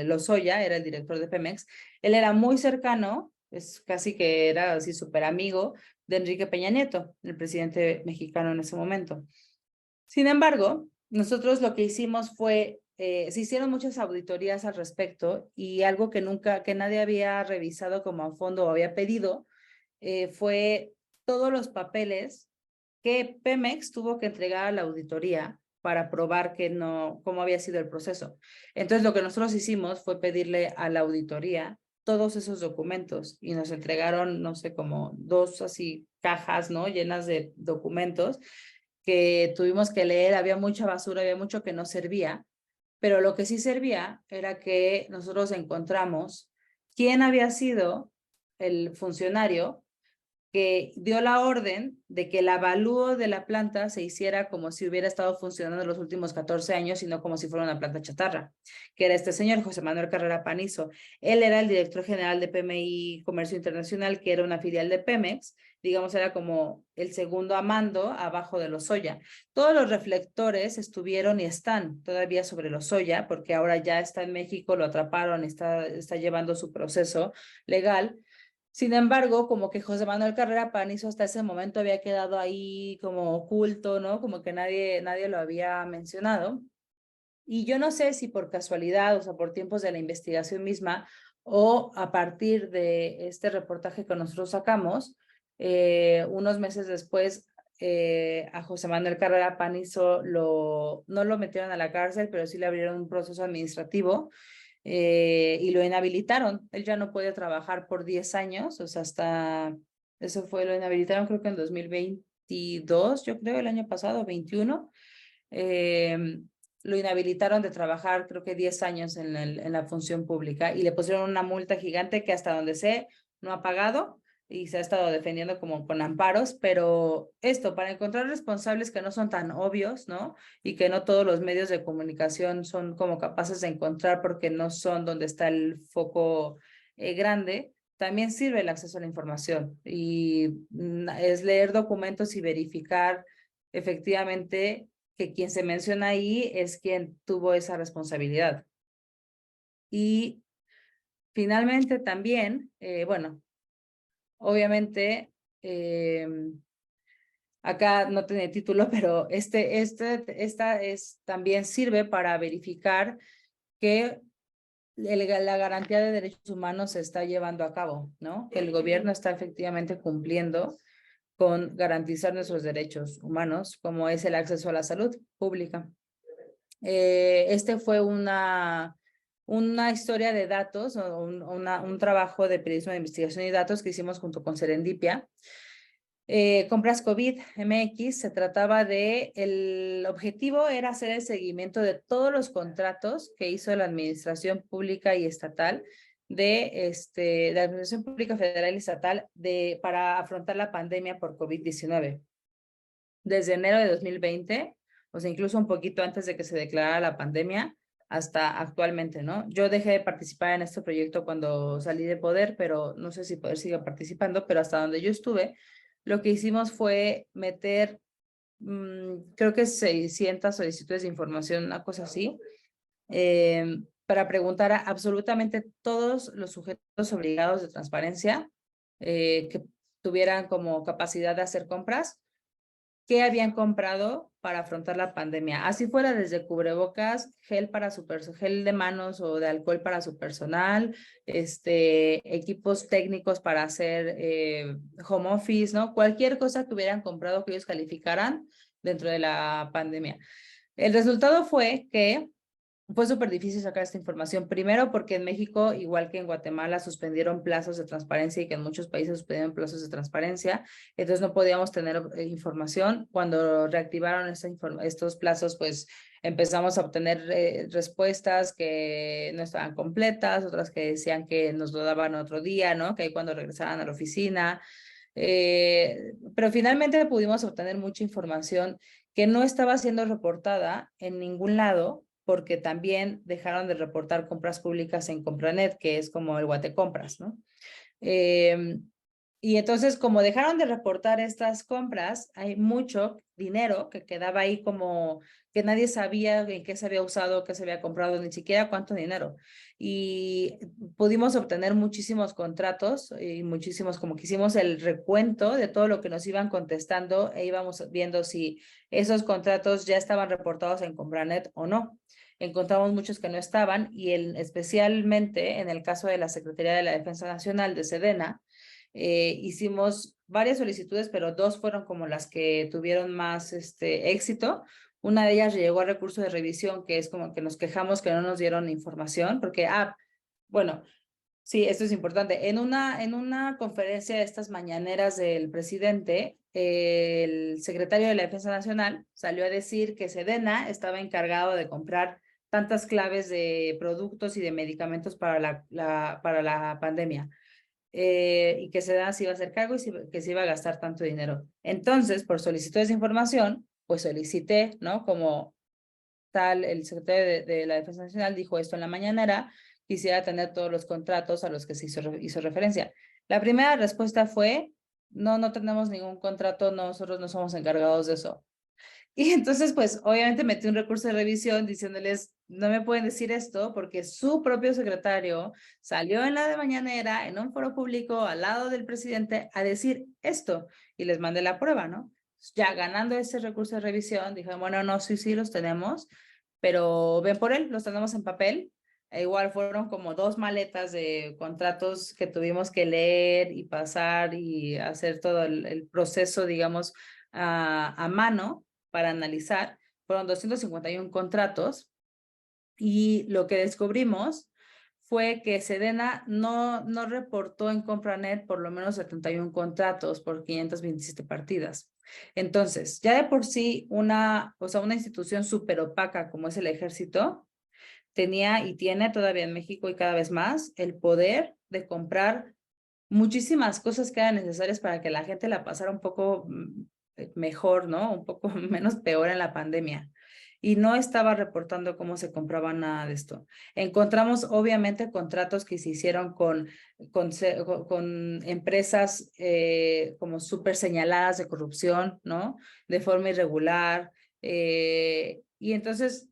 Lozoya, era el director de Pemex, él era muy cercano, es casi que era así súper amigo de Enrique Peña Nieto, el presidente mexicano en ese momento. Sin embargo, nosotros lo que hicimos fue, se hicieron muchas auditorías al respecto y algo que nadie había revisado como a fondo o había pedido, fue todos los papeles que Pemex tuvo que entregar a la auditoría para probar cómo había sido el proceso. Entonces, lo que nosotros hicimos fue pedirle a la auditoría todos esos documentos y nos entregaron, no sé, como 2 así cajas, ¿no? Llenas de documentos que tuvimos que leer, había mucha basura, había mucho que no servía, pero lo que sí servía era que nosotros encontramos quién había sido el funcionario que dio la orden de que el avalúo de la planta se hiciera como si hubiera estado funcionando los últimos 14 años y no como si fuera una planta chatarra, que era este señor José Manuel Carrera Panizo. Él era el director general de PMI Comercio Internacional, que era una filial de Pemex, digamos, era como el segundo a mando abajo de Lozoya. Todos los reflectores estuvieron y están todavía sobre Lozoya, porque ahora ya está en México, lo atraparon, está llevando su proceso legal. Sin embargo, como que José Manuel Carrera Panizo hasta ese momento había quedado ahí como oculto, ¿no? Como que nadie lo había mencionado. Y yo no sé si por casualidad, o sea, por tiempos de la investigación misma, o a partir de este reportaje que nosotros sacamos, unos meses después, a José Manuel Carrera Panizo no lo metieron a la cárcel, pero sí le abrieron un proceso administrativo y lo inhabilitaron. Él ya no puede trabajar por 10 años, o sea, lo inhabilitaron creo que en 2022, yo creo, el año pasado, 21. Lo inhabilitaron de trabajar creo que 10 años en la función pública y le pusieron una multa gigante que hasta donde sé no ha pagado y se ha estado defendiendo como con amparos, pero esto, para encontrar responsables que no son tan obvios, ¿no? Y que no todos los medios de comunicación son como capaces de encontrar porque no son donde está el foco grande, también sirve el acceso a la información y es leer documentos y verificar efectivamente que quien se menciona ahí es quien tuvo esa responsabilidad. Y finalmente también, bueno, obviamente, acá no tiene título, pero también sirve para verificar que la garantía de derechos humanos se está llevando a cabo, ¿no? Que el gobierno está efectivamente cumpliendo con garantizar nuestros derechos humanos, como es el acceso a la salud pública. Este fue una historia de datos, o un trabajo de periodismo de investigación y datos que hicimos junto con Serendipia. Compras COVID MX, se trataba de, el objetivo era hacer el seguimiento de todos los contratos que hizo la Administración Pública y Estatal de la Administración Pública Federal y Estatal para afrontar la pandemia por COVID-19. Desde enero de 2020, o sea, incluso un poquito antes de que se declarara la pandemia, hasta actualmente, ¿no? Yo dejé de participar en este proyecto cuando salí de Poder, pero no sé si Poder sigue participando, pero hasta donde yo estuve, lo que hicimos fue meter, creo que 600 solicitudes de información, una cosa así, para preguntar a absolutamente todos los sujetos obligados de transparencia que tuvieran como capacidad de hacer compras, qué habían comprado para afrontar la pandemia. Así fuera desde cubrebocas, gel de manos o de alcohol para su personal, equipos técnicos para hacer home office, ¿no? Cualquier cosa que hubieran comprado que ellos calificaran dentro de la pandemia. El resultado fue que fue súper difícil sacar esta información. Primero, porque en México, igual que en Guatemala, suspendieron plazos de transparencia y que en muchos países suspendieron plazos de transparencia. Entonces no podíamos tener información. Cuando reactivaron estos plazos, pues empezamos a obtener respuestas que no estaban completas, otras que decían que nos lo daban otro día, ¿no? Que ahí cuando regresaran a la oficina. Pero finalmente pudimos obtener mucha información que no estaba siendo reportada en ningún lado, porque también dejaron de reportar compras públicas en Compranet, que es como el Guatecompras, ¿no? Y entonces, como dejaron de reportar estas compras, hay mucho dinero que quedaba ahí como que nadie sabía en qué se había usado, qué se había comprado, ni siquiera cuánto dinero. Y pudimos obtener muchísimos contratos y muchísimos, como que hicimos el recuento de todo lo que nos iban contestando e íbamos viendo si esos contratos ya estaban reportados en Compranet o no. Encontramos muchos que no estaban y especialmente en el caso de la Secretaría de la Defensa Nacional de Sedena, hicimos varias solicitudes, pero dos fueron como las que tuvieron más éxito. Una de ellas llegó a recurso de revisión, que es como que nos quejamos que no nos dieron información, porque, bueno, sí, esto es importante. En una conferencia de estas mañaneras del presidente, el secretario de la Defensa Nacional salió a decir que Sedena estaba encargado de comprar tantas claves de productos y de medicamentos para la pandemia. Y que Sedena se iba a hacer cargo y que se iba a gastar tanto dinero. Entonces, por solicitudes de información, pues solicité, ¿no? Como tal, el secretario de la Defensa Nacional dijo esto en la mañanera, quisiera tener todos los contratos a los que se hizo referencia. La primera respuesta fue, no tenemos ningún contrato, nosotros no somos encargados de eso. Y entonces, pues, obviamente metí un recurso de revisión diciéndoles, no me pueden decir esto porque su propio secretario salió en la de mañanera, en un foro público, al lado del presidente, a decir esto. Y les mandé la prueba, ¿no? Ya ganando ese recurso de revisión, dije, bueno, no, sí, los tenemos, pero ven por él, los tenemos en papel. E igual fueron como 2 maletas de contratos que tuvimos que leer y pasar y hacer todo el proceso, digamos, a mano para analizar. Fueron 251 contratos y lo que descubrimos fue que Sedena no reportó en Compranet por lo menos 71 contratos por 527 partidas. Entonces, ya de por sí una institución súper opaca como es el Ejército, tenía y tiene todavía en México y cada vez más el poder de comprar muchísimas cosas que eran necesarias para que la gente la pasara un poco mejor, ¿no? Un poco menos peor en la pandemia. Y no estaba reportando cómo se compraba nada de esto. Encontramos, obviamente, contratos que se hicieron con empresas como súper señaladas de corrupción, ¿no? De forma irregular. Y entonces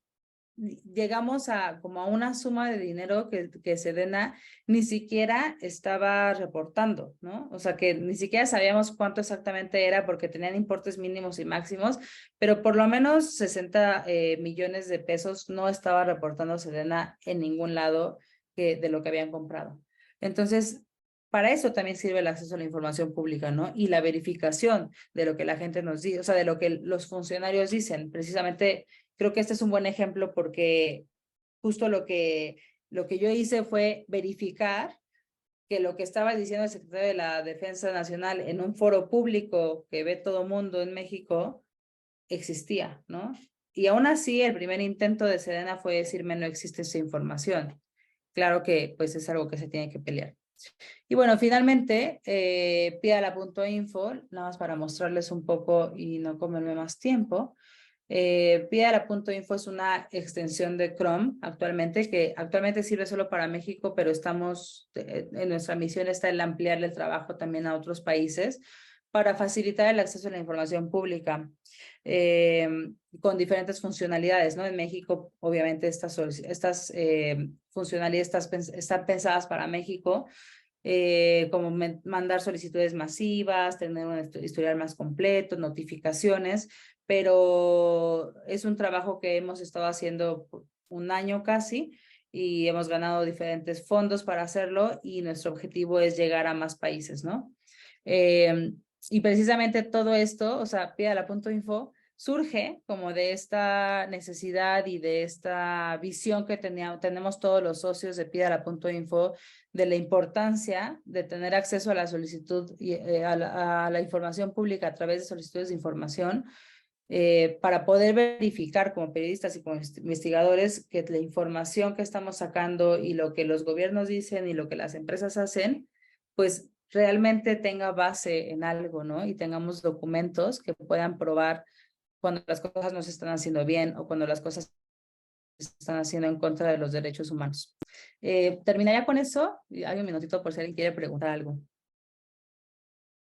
llegamos como a una suma de dinero que Sedena ni siquiera estaba reportando, ¿no? O sea, que ni siquiera sabíamos cuánto exactamente era porque tenían importes mínimos y máximos, pero por lo menos 60 millones de pesos no estaba reportando Sedena en ningún lado de lo que habían comprado. Entonces, para eso también sirve el acceso a la información pública, ¿no? Y la verificación de lo que la gente nos dice, o sea, de lo que los funcionarios dicen. Precisamente creo que este es un buen ejemplo porque justo lo que yo hice fue verificar que lo que estaba diciendo el secretario de la Defensa Nacional en un foro público que ve todo mundo en México existía, ¿no? Y aún así, el primer intento de Sedena fue decirme no existe esa información. Claro que pues es algo que se tiene que pelear. Y bueno, finalmente, Piala.info, nada más para mostrarles un poco y no comerme más tiempo. Piala.info es una extensión de Chrome actualmente, que actualmente sirve solo para México, pero estamos, en nuestra misión está el ampliarle el trabajo también a otros países para facilitar el acceso a la información pública con diferentes funcionalidades, ¿no? En México, obviamente, estas funcionalidades están pensadas para México, como mandar solicitudes masivas, tener un historial más completo, notificaciones, pero es un trabajo que hemos estado haciendo por un año casi y hemos ganado diferentes fondos para hacerlo y nuestro objetivo es llegar a más países, ¿no? Y precisamente todo esto, o sea, Piala.info surge como de esta necesidad y de esta visión que tenemos todos los socios de Piala.info de la importancia de tener acceso a la solicitud y a la información pública a través de solicitudes de información para poder verificar como periodistas y como investigadores que la información que estamos sacando y lo que los gobiernos dicen y lo que las empresas hacen, pues realmente tenga base en algo, ¿no? Y tengamos documentos que puedan probar cuando las cosas no se están haciendo bien o cuando las cosas se están haciendo en contra de los derechos humanos. Terminaría con eso. Hay un minutito por si alguien quiere preguntar algo.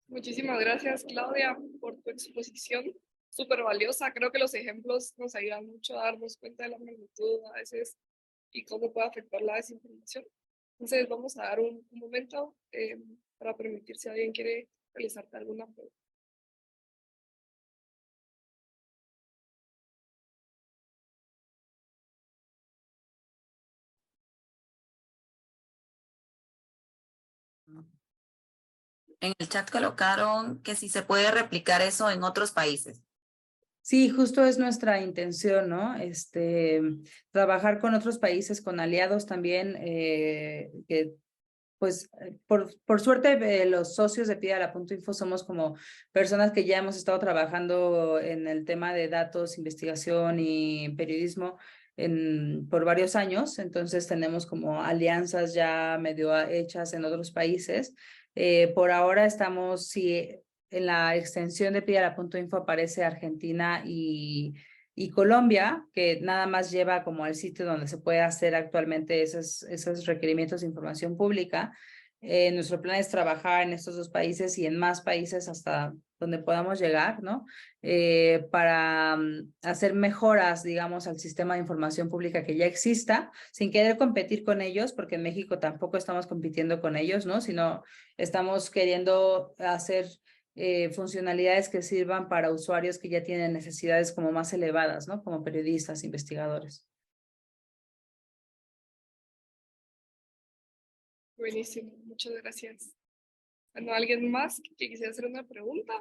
Muchísimas gracias, Claudia, por tu exposición. Súper valiosa. Creo que los ejemplos nos ayudan mucho a darnos cuenta de la magnitud a veces y cómo puede afectar la desinformación. Entonces, vamos a dar un momento para permitir si alguien quiere realizarte alguna pregunta. En el chat colocaron que si se puede replicar eso en otros países. Sí, justo es nuestra intención, ¿no? Trabajar con otros países, con aliados también, que pues por suerte los socios de Piala.info somos como personas que ya hemos estado trabajando en el tema de datos, investigación y periodismo por varios años, entonces tenemos como alianzas ya medio hechas en otros países. Por ahora estamos, sí, en la extensión de Piala.info aparece Argentina y Colombia, que nada más lleva como al sitio donde se puede hacer actualmente esos requerimientos de información pública. Nuestro plan es trabajar en estos dos países y en más países hasta donde podamos llegar, ¿no? Para hacer mejoras, digamos, al sistema de información pública que ya exista, sin querer competir con ellos, porque en México tampoco estamos compitiendo con ellos, ¿no? Sino estamos queriendo hacer funcionalidades que sirvan para usuarios que ya tienen necesidades como más elevadas, ¿no? Como periodistas, investigadores. Buenísimo, muchas gracias. Bueno, ¿alguien más que quisiera hacer una pregunta?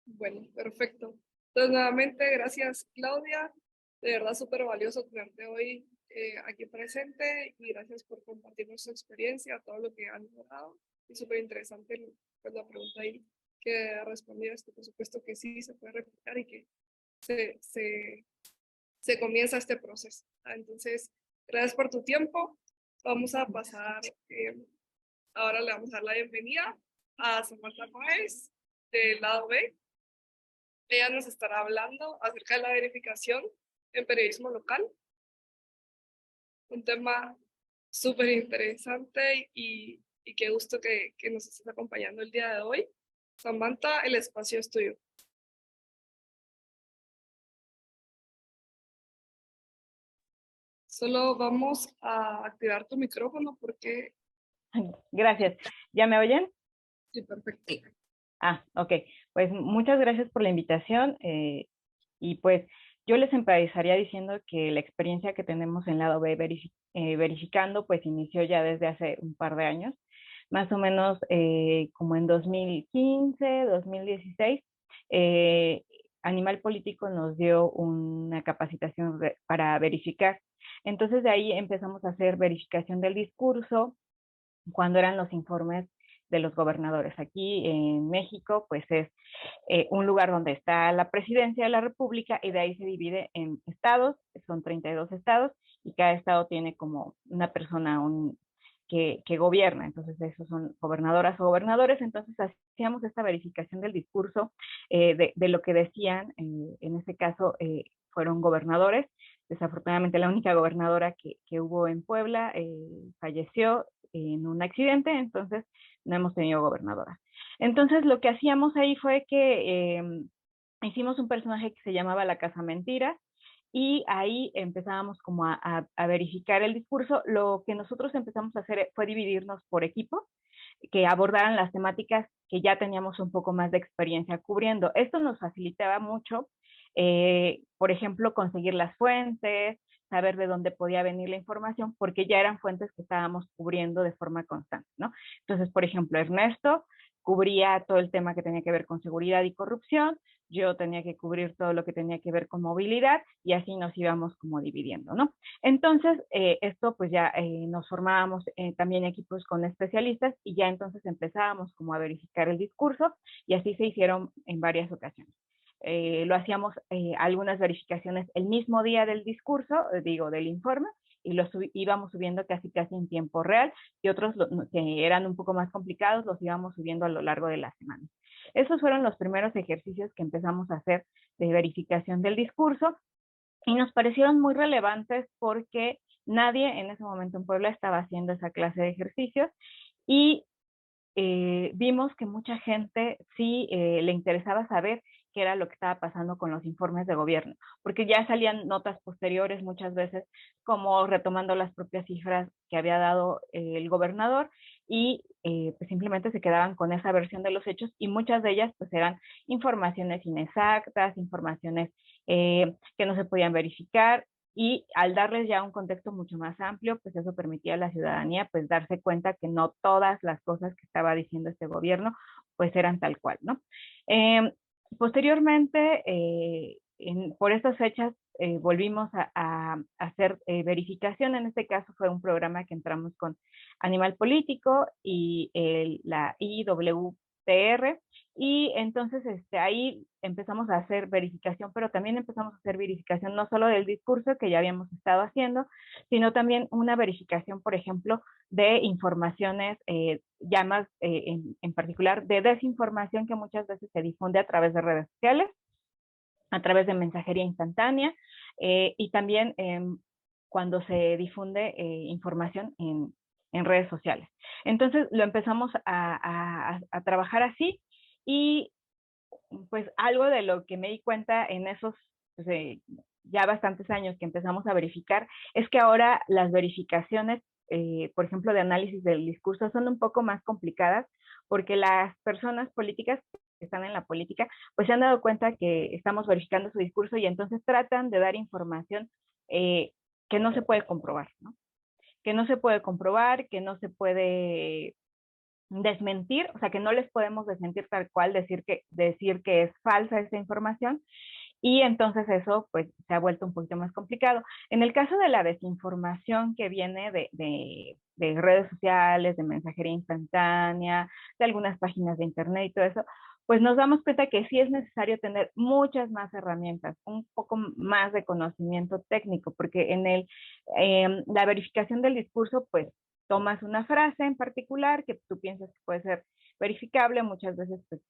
Bueno, perfecto. Entonces, nuevamente, gracias, Claudia. De verdad, súper valioso tenerte hoy aquí presente y gracias por compartirnos su experiencia, todo lo que han logrado. Y súper interesante pues, la pregunta ahí que respondiste. Por supuesto que sí se puede replicar y que se comienza este proceso. Entonces, gracias por tu tiempo. Vamos a pasar, ahora le vamos a dar la bienvenida a Samantha Páez del lado B. Ella nos estará hablando acerca de la verificación en periodismo local. Un tema súper interesante y qué gusto que nos estés acompañando el día de hoy. Samantha, el espacio es tuyo. Solo vamos a activar tu micrófono porque... Gracias. ¿Ya me oyen? Sí, perfecto. Ok. Pues muchas gracias por la invitación y pues yo les empezaría diciendo que la experiencia que tenemos en lado B verificando pues inició ya desde hace un par de años. más o menos como en 2015, 2016, Animal Político nos dio una capacitación para verificar. Entonces de ahí empezamos a hacer verificación del discurso cuando eran los informes de los gobernadores. Aquí en México, pues es un lugar donde está la presidencia de la República y de ahí se divide en estados, son 32 estados y cada estado tiene como una persona que gobierna, entonces esos son gobernadoras o gobernadores, entonces hacíamos esta verificación del discurso de lo que decían, en este caso fueron gobernadores. Desafortunadamente la única gobernadora que hubo en Puebla falleció en un accidente, entonces no hemos tenido gobernadora. Entonces lo que hacíamos ahí fue que hicimos un personaje que se llamaba La Casa Mentira y ahí empezábamos como a verificar el discurso. Lo que nosotros empezamos a hacer fue dividirnos por equipos que abordaran las temáticas que ya teníamos un poco más de experiencia cubriendo. Esto nos facilitaba mucho, por ejemplo, conseguir las fuentes, saber de dónde podía venir la información, porque ya eran fuentes que estábamos cubriendo de forma constante, ¿no? Entonces, por ejemplo, Ernesto cubría todo el tema que tenía que ver con seguridad y corrupción, yo tenía que cubrir todo lo que tenía que ver con movilidad y así nos íbamos como dividiendo, ¿no? Entonces, esto pues ya nos formábamos también equipos con especialistas y ya entonces empezábamos como a verificar el discurso y así se hicieron en varias ocasiones. Lo hacíamos algunas verificaciones el mismo día del discurso, del informe, y los íbamos subiendo casi en tiempo real, y otros que eran un poco más complicados los íbamos subiendo a lo largo de la semana. Esos fueron los primeros ejercicios que empezamos a hacer de verificación del discurso, y nos parecieron muy relevantes porque nadie en ese momento en Puebla estaba haciendo esa clase de ejercicios, y vimos que mucha gente sí le interesaba saber qué era lo que estaba pasando con los informes de gobierno, porque ya salían notas posteriores muchas veces como retomando las propias cifras que había dado el gobernador y pues simplemente se quedaban con esa versión de los hechos y muchas de ellas pues eran informaciones inexactas, informaciones que no se podían verificar, y al darles ya un contexto mucho más amplio, pues eso permitía a la ciudadanía pues darse cuenta que no todas las cosas que estaba diciendo este gobierno pues eran tal cual, ¿no? Posteriormente, por estas fechas, volvimos a hacer verificación. En este caso fue un programa que entramos con Animal Político y la IWTR, y entonces ahí empezamos a hacer verificación, pero también empezamos a hacer verificación no solo del discurso que ya habíamos estado haciendo, sino también una verificación, por ejemplo, de informaciones, ya más en particular de desinformación que muchas veces se difunde a través de redes sociales, a través de mensajería instantánea, y también cuando se difunde información en redes sociales. Entonces lo empezamos a trabajar así, y pues algo de lo que me di cuenta en esos pues, ya bastantes años que empezamos a verificar es que ahora las verificaciones, por ejemplo, de análisis del discurso son un poco más complicadas porque las personas políticas que están en la política pues se han dado cuenta que estamos verificando su discurso y entonces tratan de dar información que no se puede comprobar, ¿no? Que no se puede comprobar, que no se puede desmentir, o sea que no les podemos desmentir tal cual, decir que es falsa esa información, y entonces eso pues se ha vuelto un poquito más complicado. En el caso de la desinformación que viene de redes sociales, de mensajería instantánea, de algunas páginas de internet y todo eso, pues nos damos cuenta que sí es necesario tener muchas más herramientas, un poco más de conocimiento técnico, porque la verificación del discurso, pues tomas una frase en particular que tú piensas que puede ser verificable, muchas veces pues,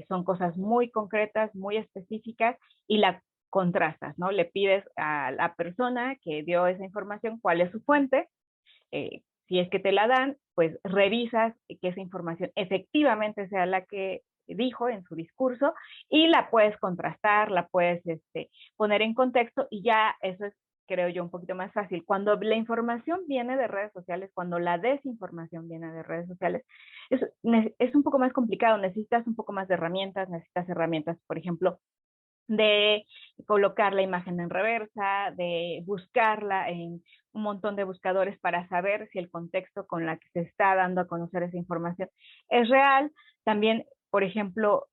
son cosas muy concretas, muy específicas, y la contrastas, ¿no? Le pides a la persona que dio esa información cuál es su fuente, si es que te la dan, pues revisas que esa información efectivamente sea la que dijo en su discurso y la puedes contrastar, la puedes poner en contexto, y ya eso es, creo yo, un poquito más fácil. Cuando la información viene de redes sociales, cuando la desinformación viene de redes sociales, es un poco más complicado, necesitas un poco más de herramientas, necesitas herramientas, por ejemplo, de colocar la imagen en reversa, de buscarla en un montón de buscadores para saber si el contexto con la que se está dando a conocer esa información es real. También, por ejemplo,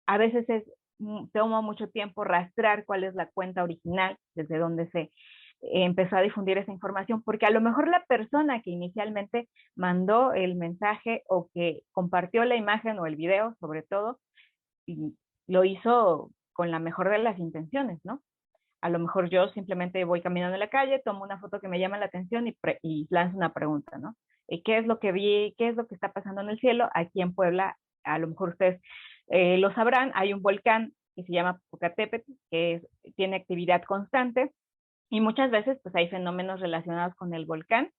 a veces toma mucho tiempo rastrear cuál es la cuenta original, desde donde se empezó a difundir esa información, porque a lo mejor la persona que inicialmente mandó el mensaje o que compartió la imagen o el video, sobre todo, y lo hizo con la mejor de las intenciones, ¿no? A lo mejor yo simplemente voy caminando en la calle, tomo una foto que me llama la atención y lanzo una pregunta, ¿no? ¿Qué es lo que vi? ¿Qué es lo que está pasando en el cielo? Aquí en Puebla, a lo mejor ustedes lo sabrán, hay un volcán que se llama Popocatépetl, que tiene actividad constante y muchas veces pues hay fenómenos relacionados con el volcán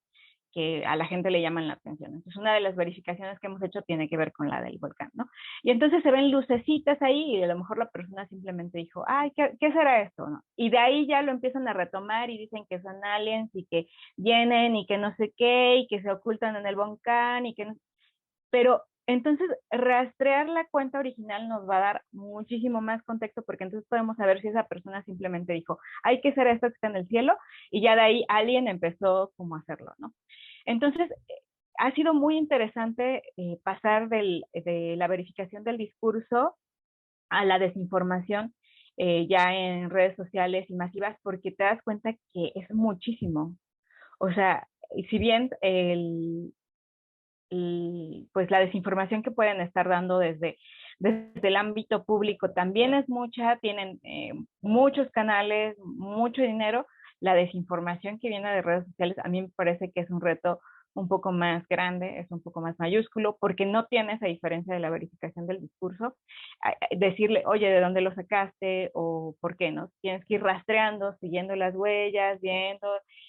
que a la gente le llaman la atención. Entonces, una de las verificaciones que hemos hecho tiene que ver con la del volcán, ¿no? Y entonces se ven lucecitas ahí y a lo mejor la persona simplemente dijo, ay, ¿qué será esto? ¿No? Y de ahí ya lo empiezan a retomar y dicen que son aliens y que vienen y que no sé qué y que se ocultan en el volcán y que no... Pero entonces rastrear la cuenta original nos va a dar muchísimo más contexto porque entonces podemos saber si esa persona simplemente dijo, hay que ser esto que está en el cielo y ya de ahí alguien empezó como a hacerlo, ¿no? Entonces, ha sido muy interesante pasar de la verificación del discurso a la desinformación ya en redes sociales y masivas porque te das cuenta que es muchísimo. O sea, si bien pues la desinformación que pueden estar dando desde el ámbito público también es mucha, tienen muchos canales, mucho dinero. La desinformación que viene de redes sociales a mí me parece que es un reto un poco más grande, es un poco más mayúsculo, porque no tiene esa diferencia de la verificación del discurso. Decirle, oye, ¿de dónde lo sacaste? O ¿por qué no? Tienes que ir rastreando, siguiendo las huellas, viendo,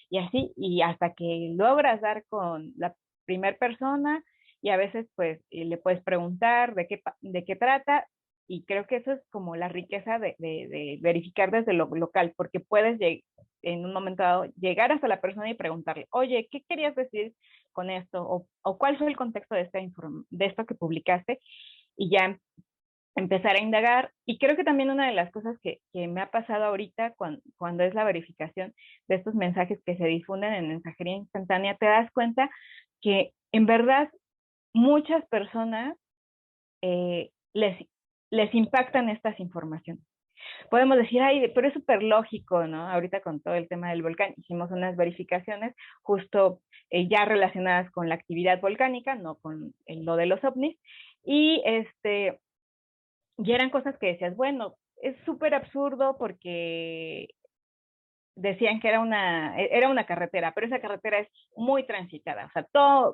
y así, y hasta que logras dar con la primer persona y a veces pues le puedes preguntar de qué trata y creo que eso es como la riqueza de verificar desde lo local porque puedes en un momento dado llegar hasta la persona y preguntarle, oye, ¿qué querías decir con esto? O ¿cuál fue el contexto de esto que publicaste? Y ya empezar a indagar. Y creo que también una de las cosas que me ha pasado ahorita cuando es la verificación de estos mensajes que se difunden en mensajería instantánea, te das cuenta que en verdad muchas personas les impactan estas informaciones. Podemos decir, ay, pero es súper lógico, ¿no? Ahorita con todo el tema del volcán hicimos unas verificaciones justo ya relacionadas con la actividad volcánica, no con lo de los ovnis, y eran cosas que decías, bueno, es súper absurdo porque decían que era una carretera, pero esa carretera es muy transitada. O sea,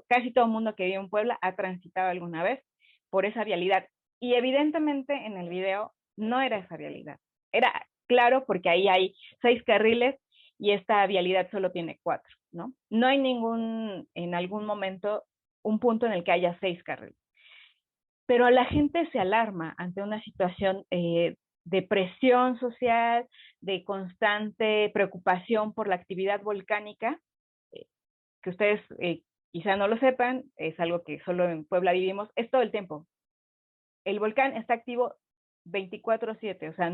casi todo el mundo que vive en Puebla ha transitado alguna vez por esa vialidad. Y evidentemente en el video no era esa vialidad. Era claro porque ahí hay 6 carriles y esta vialidad solo tiene 4, ¿no? No hay en algún momento, un punto en el que haya 6 carriles. Pero la gente se alarma ante una situación de presión social, de constante preocupación por la actividad volcánica, que ustedes quizá no lo sepan, es algo que solo en Puebla vivimos, es todo el tiempo. El volcán está activo 24/7, o sea,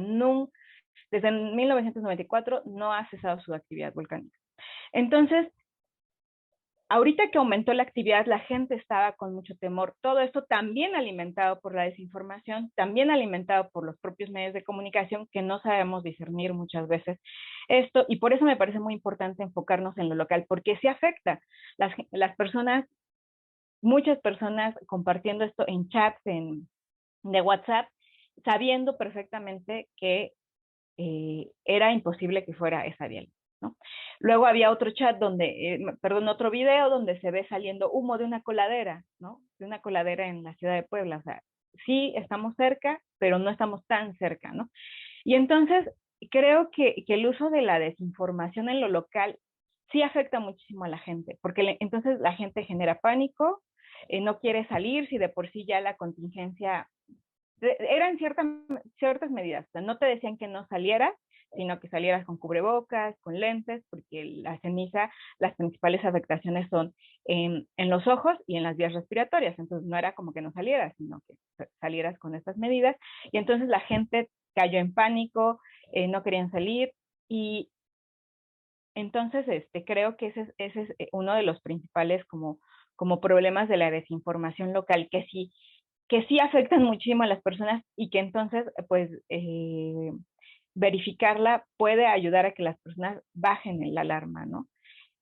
desde 1994 no ha cesado su actividad volcánica. Entonces, ahorita que aumentó la actividad, la gente estaba con mucho temor. Todo esto también alimentado por la desinformación, también alimentado por los propios medios de comunicación que no sabemos discernir muchas veces esto. Y por eso me parece muy importante enfocarnos en lo local, porque sí afecta. Las personas, muchas personas compartiendo esto en chats de WhatsApp, sabiendo perfectamente que era imposible que fuera esa vialidad, ¿no? Luego había otro chat otro video donde se ve saliendo humo de una coladera, ¿no? De una coladera en la ciudad de Puebla. O sea, sí estamos cerca, pero no estamos tan cerca, ¿no? Y entonces creo que el uso de la desinformación en lo local sí afecta muchísimo a la gente, porque entonces la gente genera pánico, no quiere salir, si de por sí ya la contingencia eran ciertas medidas, o sea, no te decían que no salieras, sino que salieras con cubrebocas, con lentes, porque la ceniza, las principales afectaciones son en los ojos y en las vías respiratorias. Entonces no era como que no salieras, sino que salieras con estas medidas. Y entonces la gente cayó en pánico, no querían salir. Y entonces creo que ese es uno de los principales como problemas de la desinformación local, que sí afectan muchísimo a las personas y que entonces pues verificarla puede ayudar a que las personas bajen la alarma, ¿no?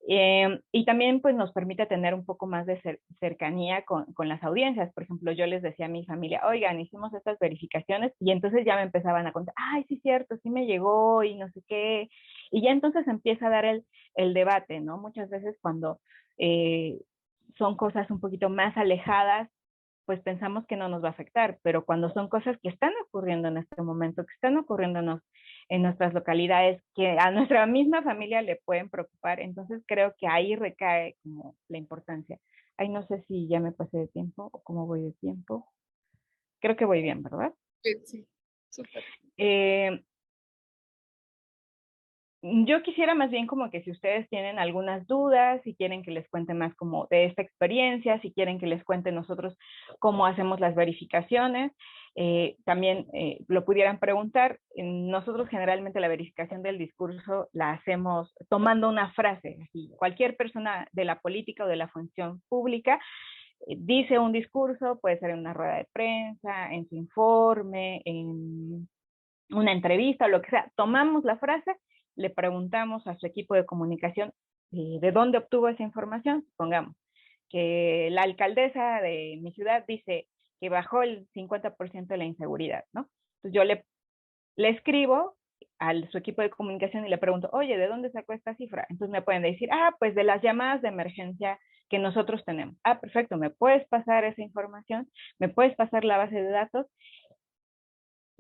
Y también pues nos permite tener un poco más de cercanía con las audiencias. Por ejemplo, yo les decía a mi familia, oigan, hicimos estas verificaciones, y entonces ya me empezaban a contar, ay, sí, cierto, sí me llegó y no sé qué. Y ya entonces empieza a dar el debate, ¿no? Muchas veces cuando son cosas un poquito más alejadas, pues pensamos que no nos va a afectar, pero cuando son cosas que están ocurriendo en este momento, que están ocurriendo en nuestras localidades, que a nuestra misma familia le pueden preocupar, entonces creo que ahí recae como la importancia. Ay, no sé si ya me pasé de tiempo o cómo voy de tiempo. Creo que voy bien, ¿verdad? Sí, súper. Yo quisiera más bien como que si ustedes tienen algunas dudas, si quieren que les cuente más como de esta experiencia, si quieren que les cuente nosotros cómo hacemos las verificaciones, también lo pudieran preguntar. Nosotros generalmente la verificación del discurso la hacemos tomando una frase. Así, cualquier persona de la política o de la función pública dice un discurso, puede ser en una rueda de prensa, en su informe, en una entrevista o lo que sea, tomamos la frase, le preguntamos a su equipo de comunicación de dónde obtuvo esa información. Supongamos que la alcaldesa de mi ciudad dice que bajó el 50% de la inseguridad, ¿no? Entonces yo le escribo a su equipo de comunicación y le pregunto, oye, ¿de dónde sacó esta cifra? Entonces me pueden decir, pues de las llamadas de emergencia que nosotros tenemos. Perfecto, ¿me puedes pasar esa información? ¿Me puedes pasar la base de datos?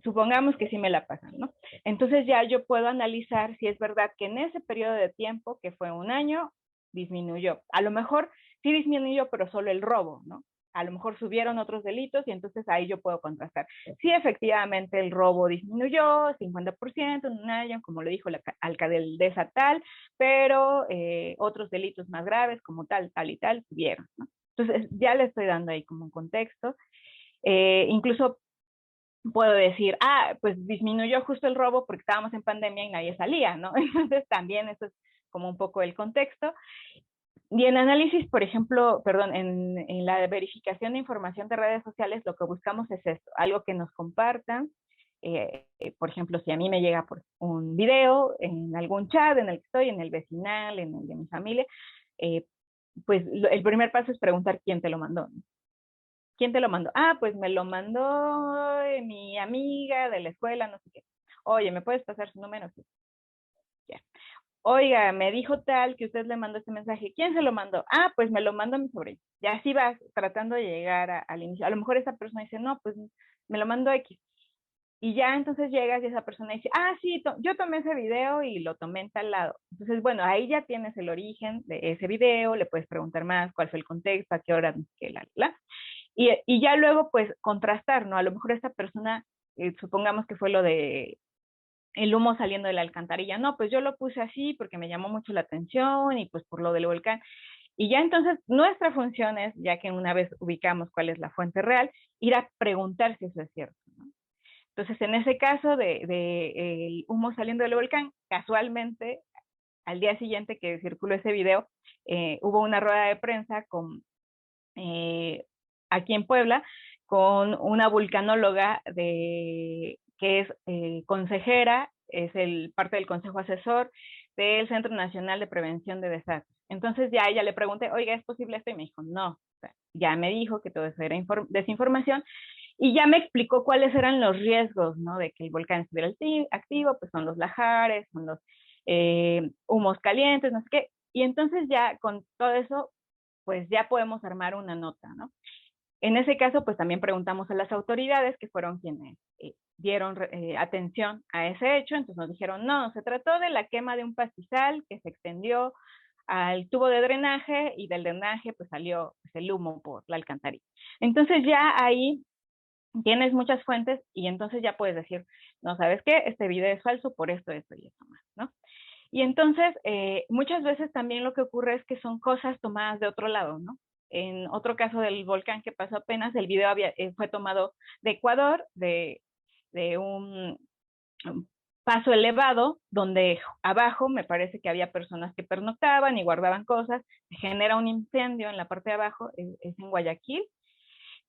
Supongamos que sí me la pasan, ¿no? Entonces ya yo puedo analizar si es verdad que en ese periodo de tiempo, que fue un año, disminuyó. A lo mejor sí disminuyó, pero solo el robo, ¿no? A lo mejor subieron otros delitos y entonces ahí yo puedo contrastar. Sí, efectivamente el robo disminuyó 50% en un año, como lo dijo la alcaldesa tal, pero otros delitos más graves como tal y tal subieron, ¿no? Entonces ya le estoy dando ahí como un contexto. Incluso puedo decir, pues disminuyó justo el robo porque estábamos en pandemia y nadie salía, ¿no? Entonces también eso es como un poco el contexto. Y en análisis, por ejemplo, perdón, en la verificación de información de redes sociales, lo que buscamos es esto, algo que nos compartan. Por ejemplo, si a mí me llega por un video en algún chat en el que estoy, en el vecinal, en el de mi familia, pues el primer paso es preguntar quién te lo mandó, ¿no? ¿Quién te lo mandó? Pues me lo mandó mi amiga de la escuela, no sé qué. Oye, ¿me puedes pasar su número? Sí. Ya. Oiga, me dijo tal que usted le mandó este mensaje. ¿Quién se lo mandó? Pues me lo mandó mi sobrino. Y así vas tratando de llegar al inicio. A lo mejor esa persona dice, no, pues me lo mandó X. Y ya entonces llegas y esa persona dice, sí, yo tomé ese video y lo tomé en tal lado. Entonces, bueno, ahí ya tienes el origen de ese video, le puedes preguntar más cuál fue el contexto, a qué hora, qué, la. Y ya luego, pues, contrastar, ¿no? A lo mejor esta persona, supongamos que fue lo de el humo saliendo de la alcantarilla. No, pues yo lo puse así porque me llamó mucho la atención y pues por lo del volcán. Y ya entonces nuestra función es, ya que una vez ubicamos cuál es la fuente real, ir a preguntar si eso es cierto, ¿no? Entonces, en ese caso de el humo saliendo del volcán, casualmente, al día siguiente que circuló ese video, hubo una rueda de prensa aquí en Puebla con una vulcanóloga que es consejera, es parte del consejo asesor del Centro Nacional de Prevención de Desastres. Entonces ya ella le pregunté, oiga, ¿es posible esto? Y me dijo, no. O sea, ya me dijo que todo eso era desinformación y ya me explicó cuáles eran los riesgos, ¿no? De que el volcán estuviera activo, pues son los lajares, son los humos calientes, no sé qué. Y entonces ya con todo eso, pues ya podemos armar una nota, ¿no? En ese caso, pues también preguntamos a las autoridades, que fueron quienes dieron atención a ese hecho. Entonces nos dijeron, no, se trató de la quema de un pastizal que se extendió al tubo de drenaje y del drenaje pues salió pues, el humo por la alcantarilla. Entonces ya ahí tienes muchas fuentes y entonces ya puedes decir, no, ¿sabes qué? Este video es falso por esto, esto y esto más, ¿no? Y entonces, muchas veces también lo que ocurre es que son cosas tomadas de otro lado, ¿no? En otro caso del volcán que pasó apenas, el video fue tomado de Ecuador, de un paso elevado, donde abajo me parece que había personas que pernoctaban y guardaban cosas, se genera un incendio en la parte de abajo, es en Guayaquil,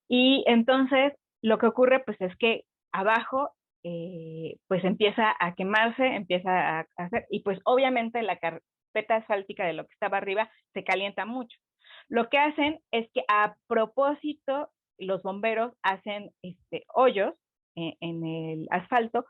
y entonces lo que ocurre pues es que abajo pues empieza a quemarse, empieza a hacer, y pues obviamente la carpeta asfáltica de lo que estaba arriba se calienta mucho. Lo que hacen es que a propósito los bomberos hacen hoyos en el asfalto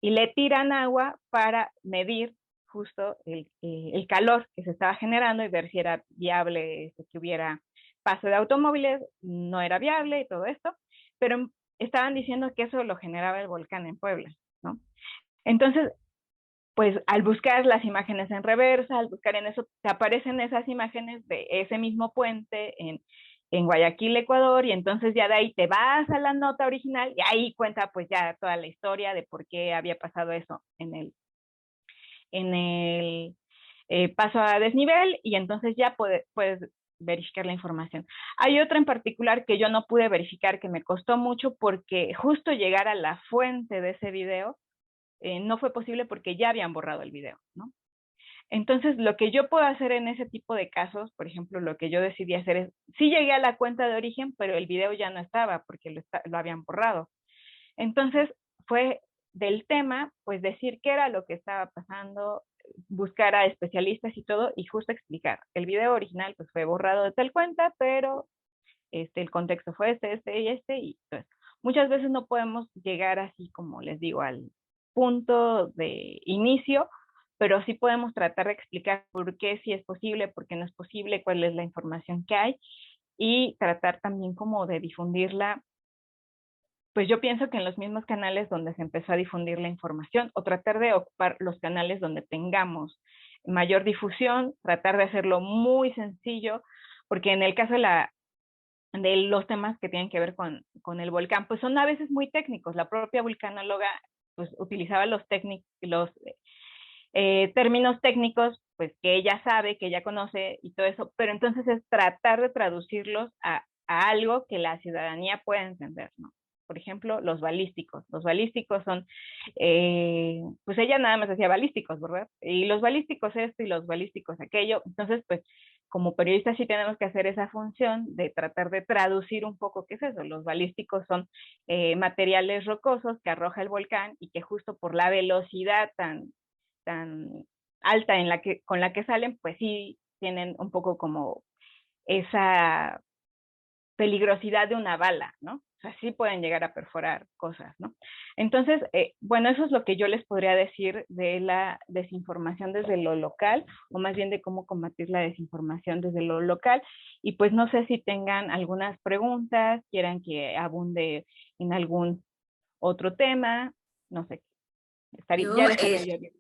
y le tiran agua para medir justo el calor que se estaba generando y ver si era viable que hubiera paso de automóviles. No era viable y todo esto, pero estaban diciendo que eso lo generaba el volcán en Puebla, ¿no? Entonces, pues al buscar las imágenes en reversa, al buscar en eso, te aparecen esas imágenes de ese mismo puente en Guayaquil, Ecuador, y entonces ya de ahí te vas a la nota original y ahí cuenta pues ya toda la historia de por qué había pasado eso en el paso a desnivel, y entonces ya puedes verificar la información. Hay otra en particular que yo no pude verificar, que me costó mucho porque justo llegar a la fuente de ese video no fue posible porque ya habían borrado el video, ¿no? Entonces, lo que yo puedo hacer en ese tipo de casos, por ejemplo, lo que yo decidí hacer es, sí llegué a la cuenta de origen, pero el video ya no estaba porque lo habían borrado. Entonces, fue del tema, pues decir qué era lo que estaba pasando, buscar a especialistas y todo, y justo explicar. El video original pues fue borrado de tal cuenta, pero el contexto fue este, y pues muchas veces no podemos llegar así como les digo al punto de inicio, pero sí podemos tratar de explicar por qué sí es posible, por qué no es posible, cuál es la información que hay, y tratar también como de difundirla. Pues yo pienso que en los mismos canales donde se empezó a difundir la información, o tratar de ocupar los canales donde tengamos mayor difusión, tratar de hacerlo muy sencillo, porque en el caso de los temas que tienen que ver con el volcán, pues son a veces muy técnicos. La propia vulcanóloga pues utilizaba los términos técnicos pues que ella sabe, que ella conoce y todo eso, pero entonces es tratar de traducirlos a algo que la ciudadanía pueda entender, ¿no? Por ejemplo, los balísticos. Los balísticos son, pues ella nada más hacía balísticos, ¿verdad? Y los balísticos esto y los balísticos aquello. Entonces, pues como periodistas sí tenemos que hacer esa función de tratar de traducir un poco qué es eso. Los balísticos son materiales rocosos que arroja el volcán y que justo por la velocidad tan alta con la que salen, pues sí tienen un poco como esa peligrosidad de una bala, ¿no? O sea, sí pueden llegar a perforar cosas, ¿no? Entonces, bueno, eso es lo que yo les podría decir de la desinformación desde lo local, o más bien de cómo combatir la desinformación desde lo local. Y pues no sé si tengan algunas preguntas, quieran que abunde en algún otro tema, no sé, ya dejaría yo bien.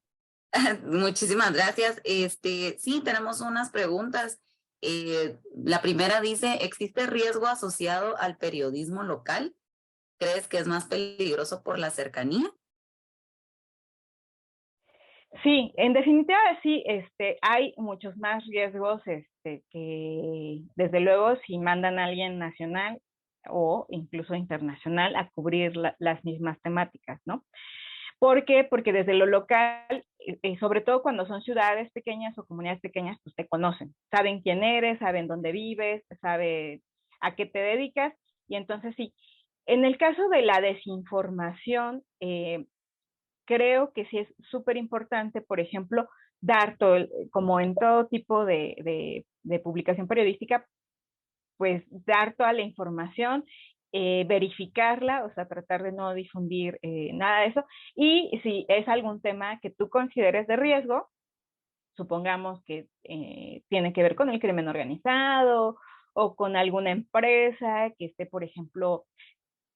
Muchísimas gracias. Sí, tenemos unas preguntas. La primera dice, ¿existe riesgo asociado al periodismo local? ¿Crees que es más peligroso por la cercanía? Sí, en definitiva sí, hay muchos más riesgos, que desde luego si mandan a alguien nacional o incluso internacional a cubrir las mismas temáticas, ¿no? ¿Por qué? Porque desde lo local, sobre todo cuando son ciudades pequeñas o comunidades pequeñas, pues te conocen, saben quién eres, saben dónde vives, saben a qué te dedicas, y entonces sí. En el caso de la desinformación, creo que sí es súper importante, por ejemplo, dar todo, como en todo tipo de publicación periodística, pues dar toda la información, verificarla, o sea, tratar de no difundir nada de eso. Y si es algún tema que tú consideres de riesgo, supongamos que tiene que ver con el crimen organizado o con alguna empresa que esté, por ejemplo,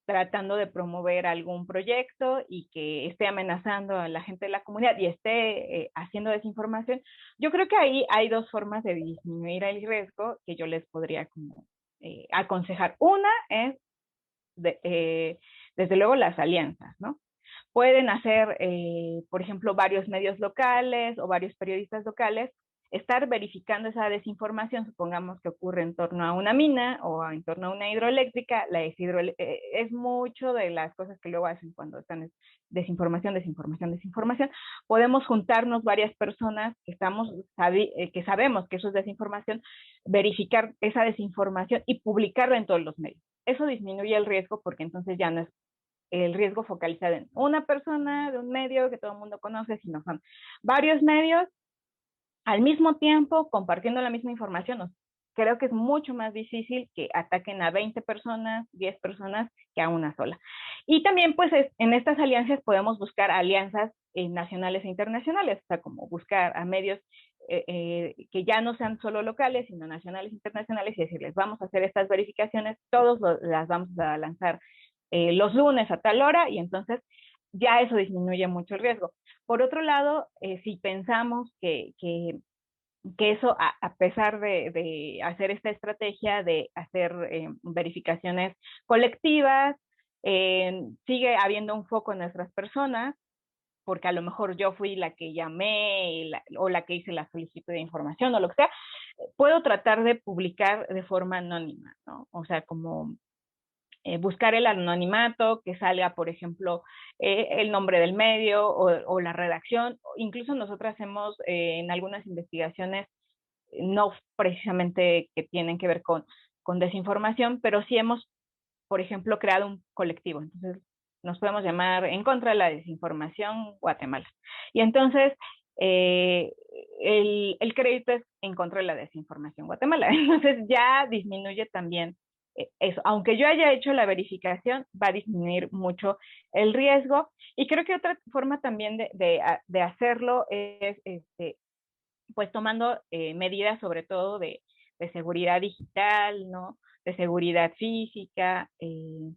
tratando de promover algún proyecto y que esté amenazando a la gente de la comunidad y esté haciendo desinformación, yo creo que ahí hay dos formas de disminuir el riesgo que yo les podría como aconsejar. Una es desde luego las alianzas, ¿no? Pueden hacer, por ejemplo, varios medios locales o varios periodistas locales estar verificando esa desinformación, supongamos que ocurre en torno a una mina o en torno a una hidroeléctrica. Es mucho de las cosas que luego hacen cuando están desinformación. Podemos juntarnos varias personas que sabemos que eso es desinformación, verificar esa desinformación y publicarla en todos los medios. Eso disminuye el riesgo, porque entonces ya no es el riesgo focalizado en una persona de un medio que todo el mundo conoce, sino son varios medios al mismo tiempo compartiendo la misma información. Creo que es mucho más difícil que ataquen a 20 personas, 10 personas, que a una sola. Y también, pues, en estas alianzas podemos buscar alianzas nacionales e internacionales, o sea, como buscar a medios que ya no sean solo locales, sino nacionales e internacionales, y decirles, vamos a hacer estas verificaciones, todos las vamos a lanzar los lunes a tal hora, y entonces ya eso disminuye mucho el riesgo. Por otro lado, si pensamos que eso, a pesar de hacer esta estrategia de hacer verificaciones colectivas, sigue habiendo un foco en nuestras personas, porque a lo mejor yo fui la que llamé o la que hice la solicitud de información o lo que sea, puedo tratar de publicar de forma anónima, ¿no? O sea, como buscar el anonimato, que salga, por ejemplo, el nombre del medio o la redacción. Incluso nosotras hemos en algunas investigaciones, no precisamente que tienen que ver con desinformación, pero sí hemos, por ejemplo, creado un colectivo. Entonces, nos podemos llamar En contra de la desinformación Guatemala. Y entonces, el crédito es En contra de la desinformación Guatemala. Entonces, ya disminuye también eso. Aunque yo haya hecho la verificación, va a disminuir mucho el riesgo. Y creo que otra forma también de hacerlo es pues tomando medidas sobre todo de seguridad digital, ¿no? De seguridad física,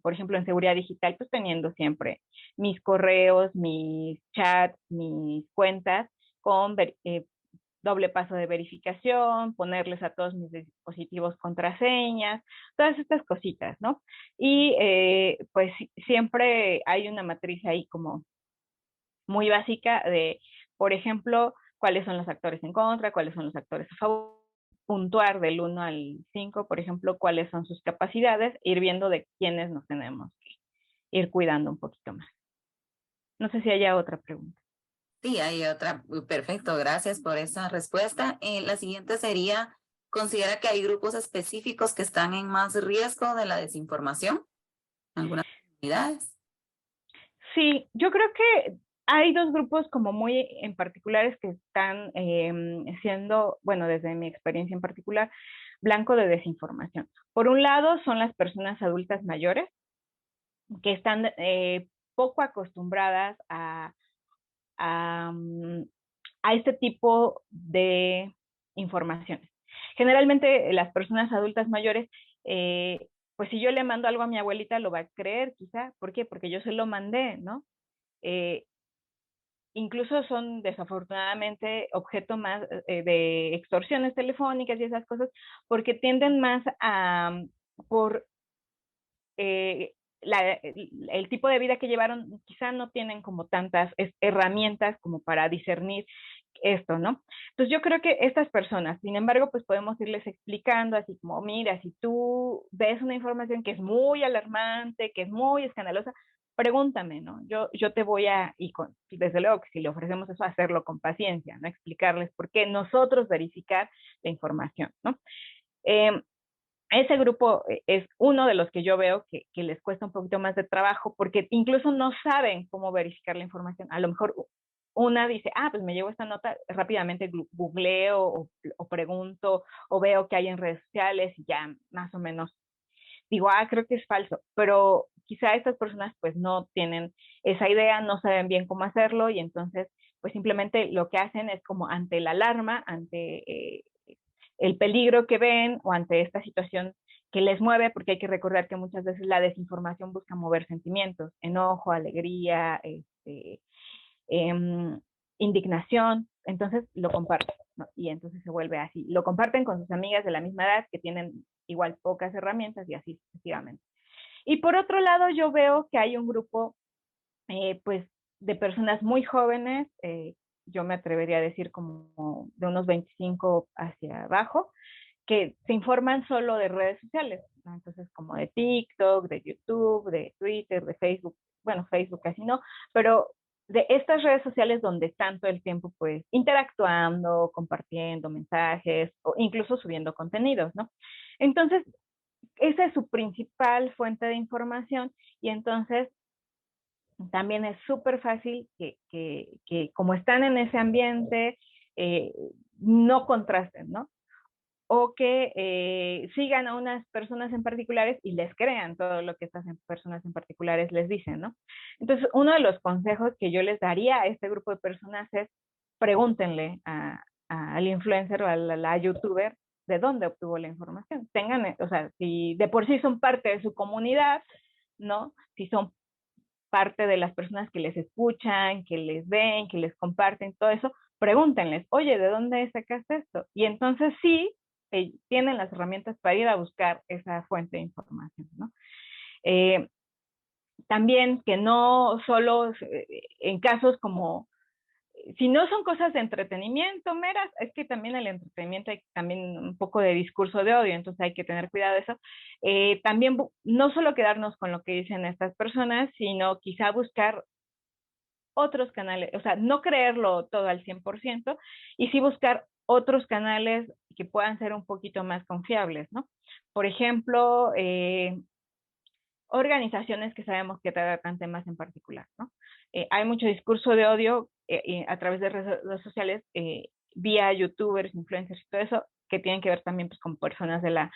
por ejemplo, en seguridad digital, pues teniendo siempre mis correos, mis chats, mis cuentas con doble paso de verificación, ponerles a todos mis dispositivos contraseñas, todas estas cositas, ¿no? Y pues siempre hay una matriz ahí como muy básica de, por ejemplo, cuáles son los actores en contra, cuáles son los actores a favor, puntuar del 1 al 5, por ejemplo, cuáles son sus capacidades, ir viendo de quiénes nos tenemos que ir cuidando un poquito más. No sé si haya otra pregunta. Sí, hay otra. Perfecto, gracias por esa respuesta. La siguiente sería, ¿considera que hay grupos específicos que están en más riesgo de la desinformación? ¿Algunas comunidades? Sí, yo creo que hay dos grupos como muy en particulares que están siendo, bueno, desde mi experiencia en particular, blanco de desinformación. Por un lado son las personas adultas mayores que están poco acostumbradas a este tipo de informaciones. Generalmente las personas adultas mayores, pues si yo le mando algo a mi abuelita lo va a creer quizá. ¿Por qué? Porque yo se lo mandé, ¿no? Incluso son desafortunadamente objeto más de extorsiones telefónicas y esas cosas, porque tienden más por el tipo de vida que llevaron, quizá no tienen como tantas herramientas como para discernir esto, ¿no? Entonces yo creo que estas personas, sin embargo, pues podemos irles explicando así como, mira, si tú ves una información que es muy alarmante, que es muy escandalosa, pregúntame, ¿no? Yo te voy desde luego que si le ofrecemos eso, hacerlo con paciencia, ¿no? Explicarles por qué nosotros verificar la información, ¿no? Ese grupo es uno de los que yo veo que les cuesta un poquito más de trabajo, porque incluso no saben cómo verificar la información. A lo mejor una dice, pues me llegó esta nota, rápidamente googleo o pregunto o veo que hay en redes sociales y ya más o menos digo, creo que es falso, pero quizá estas personas pues no tienen esa idea, no saben bien cómo hacerlo, y entonces pues simplemente lo que hacen es como ante la alarma, ante el peligro que ven o ante esta situación que les mueve, porque hay que recordar que muchas veces la desinformación busca mover sentimientos, enojo, alegría, indignación, entonces lo comparten, ¿no? Y entonces se vuelve así. Lo comparten con sus amigas de la misma edad que tienen igual pocas herramientas y así sucesivamente. Y por otro lado, yo veo que hay un grupo pues de personas muy jóvenes, yo me atrevería a decir como de unos 25 hacia abajo, que se informan solo de redes sociales, ¿no? Entonces como de TikTok, de YouTube, de Twitter, de Facebook, bueno, Facebook casi no, pero de estas redes sociales donde están todo el tiempo pues interactuando, compartiendo mensajes o incluso subiendo contenidos, ¿no? Entonces, esa es su principal fuente de información y entonces también es súper fácil que como están en ese ambiente, eh, no contrasten, ¿no? O que sigan a unas personas en particulares y les crean todo lo que estas personas en particulares les dicen, ¿no? Entonces, uno de los consejos que yo les daría a este grupo de personas es pregúntenle al influencer o a la youtuber de dónde obtuvo la información. Tengan, o sea, si de por sí son parte de su comunidad, ¿no? Si son parte de las personas que les escuchan, que les ven, que les comparten, todo eso, pregúntenles, oye, ¿de dónde sacaste esto? Y entonces sí, tienen las herramientas para ir a buscar esa fuente de información, ¿no? También que no solo en casos como, si no son cosas de entretenimiento meras, es que también el entretenimiento hay también un poco de discurso de odio, entonces hay que tener cuidado de eso. También no solo quedarnos con lo que dicen estas personas, sino quizá buscar otros canales, o sea, no creerlo todo al 100% y sí buscar otros canales que puedan ser un poquito más confiables, ¿no? Por ejemplo, organizaciones que sabemos que tratan temas en particular, ¿no? Hay mucho discurso de odio a través de redes sociales, vía youtubers, influencers y todo eso, que tienen que ver también pues, con personas de la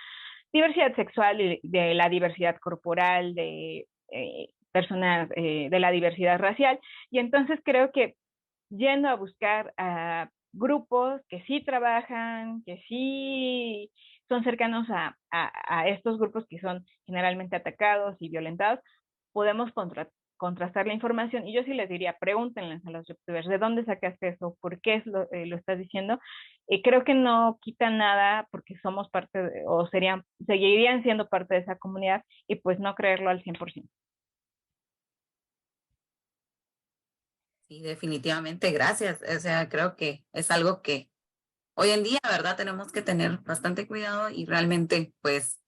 diversidad sexual y de la diversidad corporal, de personas de la diversidad racial. Y entonces creo que yendo a buscar a grupos que sí trabajan, que sí son cercanos a estos grupos que son generalmente atacados y violentados, podemos contrastar la información. Y yo sí les diría, pregúntenles a los youtubers, ¿de dónde sacaste eso? ¿Por qué lo estás diciendo? Creo que no quita nada porque somos parte o seguirían siendo parte de esa comunidad y pues no creerlo al 100%. Sí, definitivamente, gracias. O sea, creo que es algo que hoy en día, ¿verdad? Tenemos que tener bastante cuidado y realmente, pues,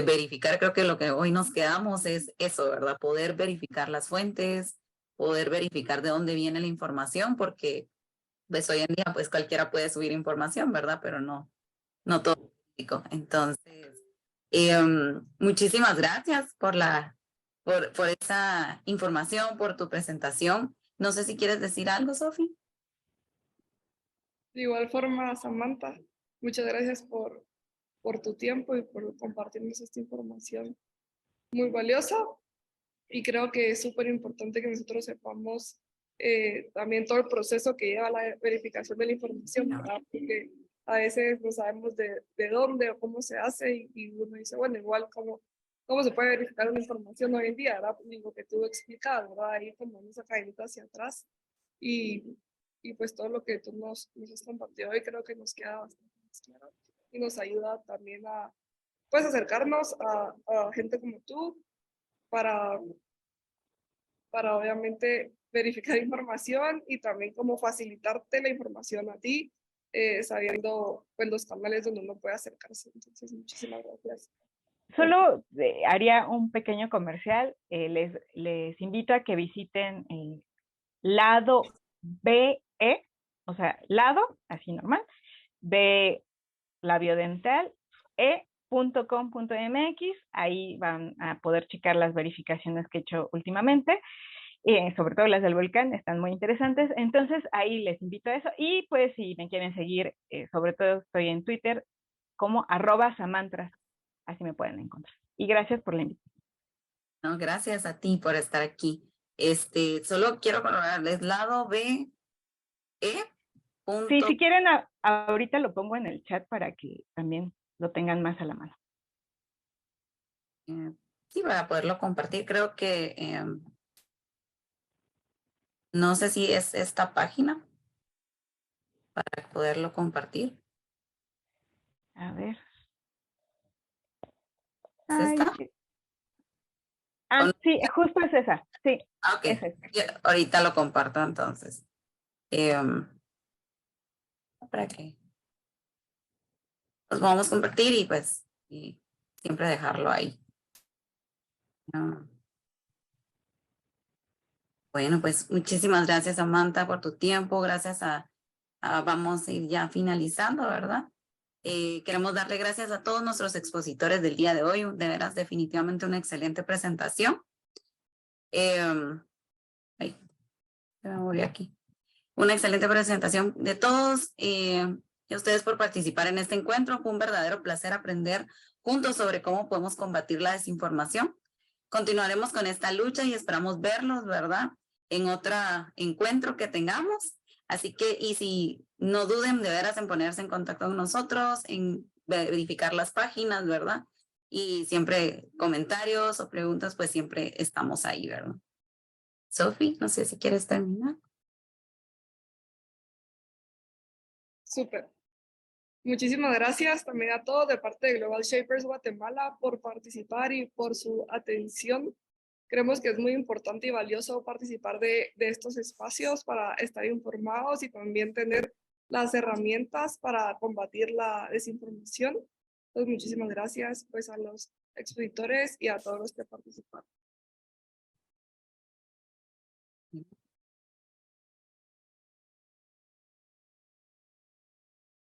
verificar, creo que lo que hoy nos quedamos es eso, ¿verdad? Poder verificar las fuentes, poder verificar de dónde viene la información, porque, pues, hoy en día, pues, cualquiera puede subir información, ¿verdad? Pero no todo es verídico. Entonces, muchísimas gracias por esa información, por tu presentación. No sé si quieres decir algo, Sofi. De igual forma, Samantha, muchas gracias por tu tiempo y por compartirnos esta información muy valiosa. Y creo que es súper importante que nosotros sepamos también todo el proceso que lleva la verificación de la información, ¿verdad? Porque a veces no sabemos de dónde o cómo se hace y uno dice, bueno, igual cómo se puede verificar una información hoy en día, ¿verdad? Digo que tú explicas, ¿verdad? Ahí como esa cadenita hacia atrás y pues todo lo que tú nos has compartido hoy creo que nos queda bastante más claro y nos ayuda también a pues acercarnos a gente como tú para obviamente verificar información y también como facilitarte la información a ti, sabiendo pues los canales donde uno puede acercarse. Entonces, muchísimas gracias. Solo haría un pequeño comercial. Les invito a que visiten lado BE, o sea, lado, así normal, de labiodental, e.com.mx. Ahí van a poder checar las verificaciones que he hecho últimamente. Sobre todo las del volcán, están muy interesantes. Entonces, ahí les invito a eso. Y pues, si me quieren seguir, sobre todo estoy en Twitter como @samantras. Así me pueden encontrar. Y gracias por la invitación. No, gracias a ti por estar aquí. Solo quiero corroborarles lado B, E. Sí, Punto, si quieren, ahorita lo pongo en el chat para que también lo tengan más a la mano. sí, para poderlo compartir. Creo que no sé si es esta página para poderlo compartir. A ver. ¿Es Ay, esta? sí. Ah, sí, justo es esa. Sí, Ah, ok, es esa. yo ahorita lo comparto entonces. ¿Para qué? Los vamos a compartir y pues y siempre dejarlo ahí. Ah, bueno, pues muchísimas gracias, Samantha, por tu tiempo. Gracias vamos a ir ya finalizando, ¿verdad? Queremos darle gracias a todos nuestros expositores del día de hoy. De veras, definitivamente una excelente presentación. Ay, se me movió aquí. Una excelente presentación de todos y a ustedes por participar en este encuentro. Fue un verdadero placer aprender juntos sobre cómo podemos combatir la desinformación. Continuaremos con esta lucha y esperamos verlos, ¿verdad? En otro encuentro que tengamos. Así que, y si no duden de veras en ponerse en contacto con nosotros, en verificar las páginas, ¿verdad? Y siempre comentarios o preguntas, pues siempre estamos ahí, ¿verdad? Sophie, no sé si quieres terminar. Súper. Muchísimas gracias también a todos de parte de Global Shapers Guatemala por participar y por su atención. Creemos que es muy importante y valioso participar de estos espacios para estar informados y también tener las herramientas para combatir la desinformación. Entonces, muchísimas gracias pues, a los expositores y a todos los que participaron.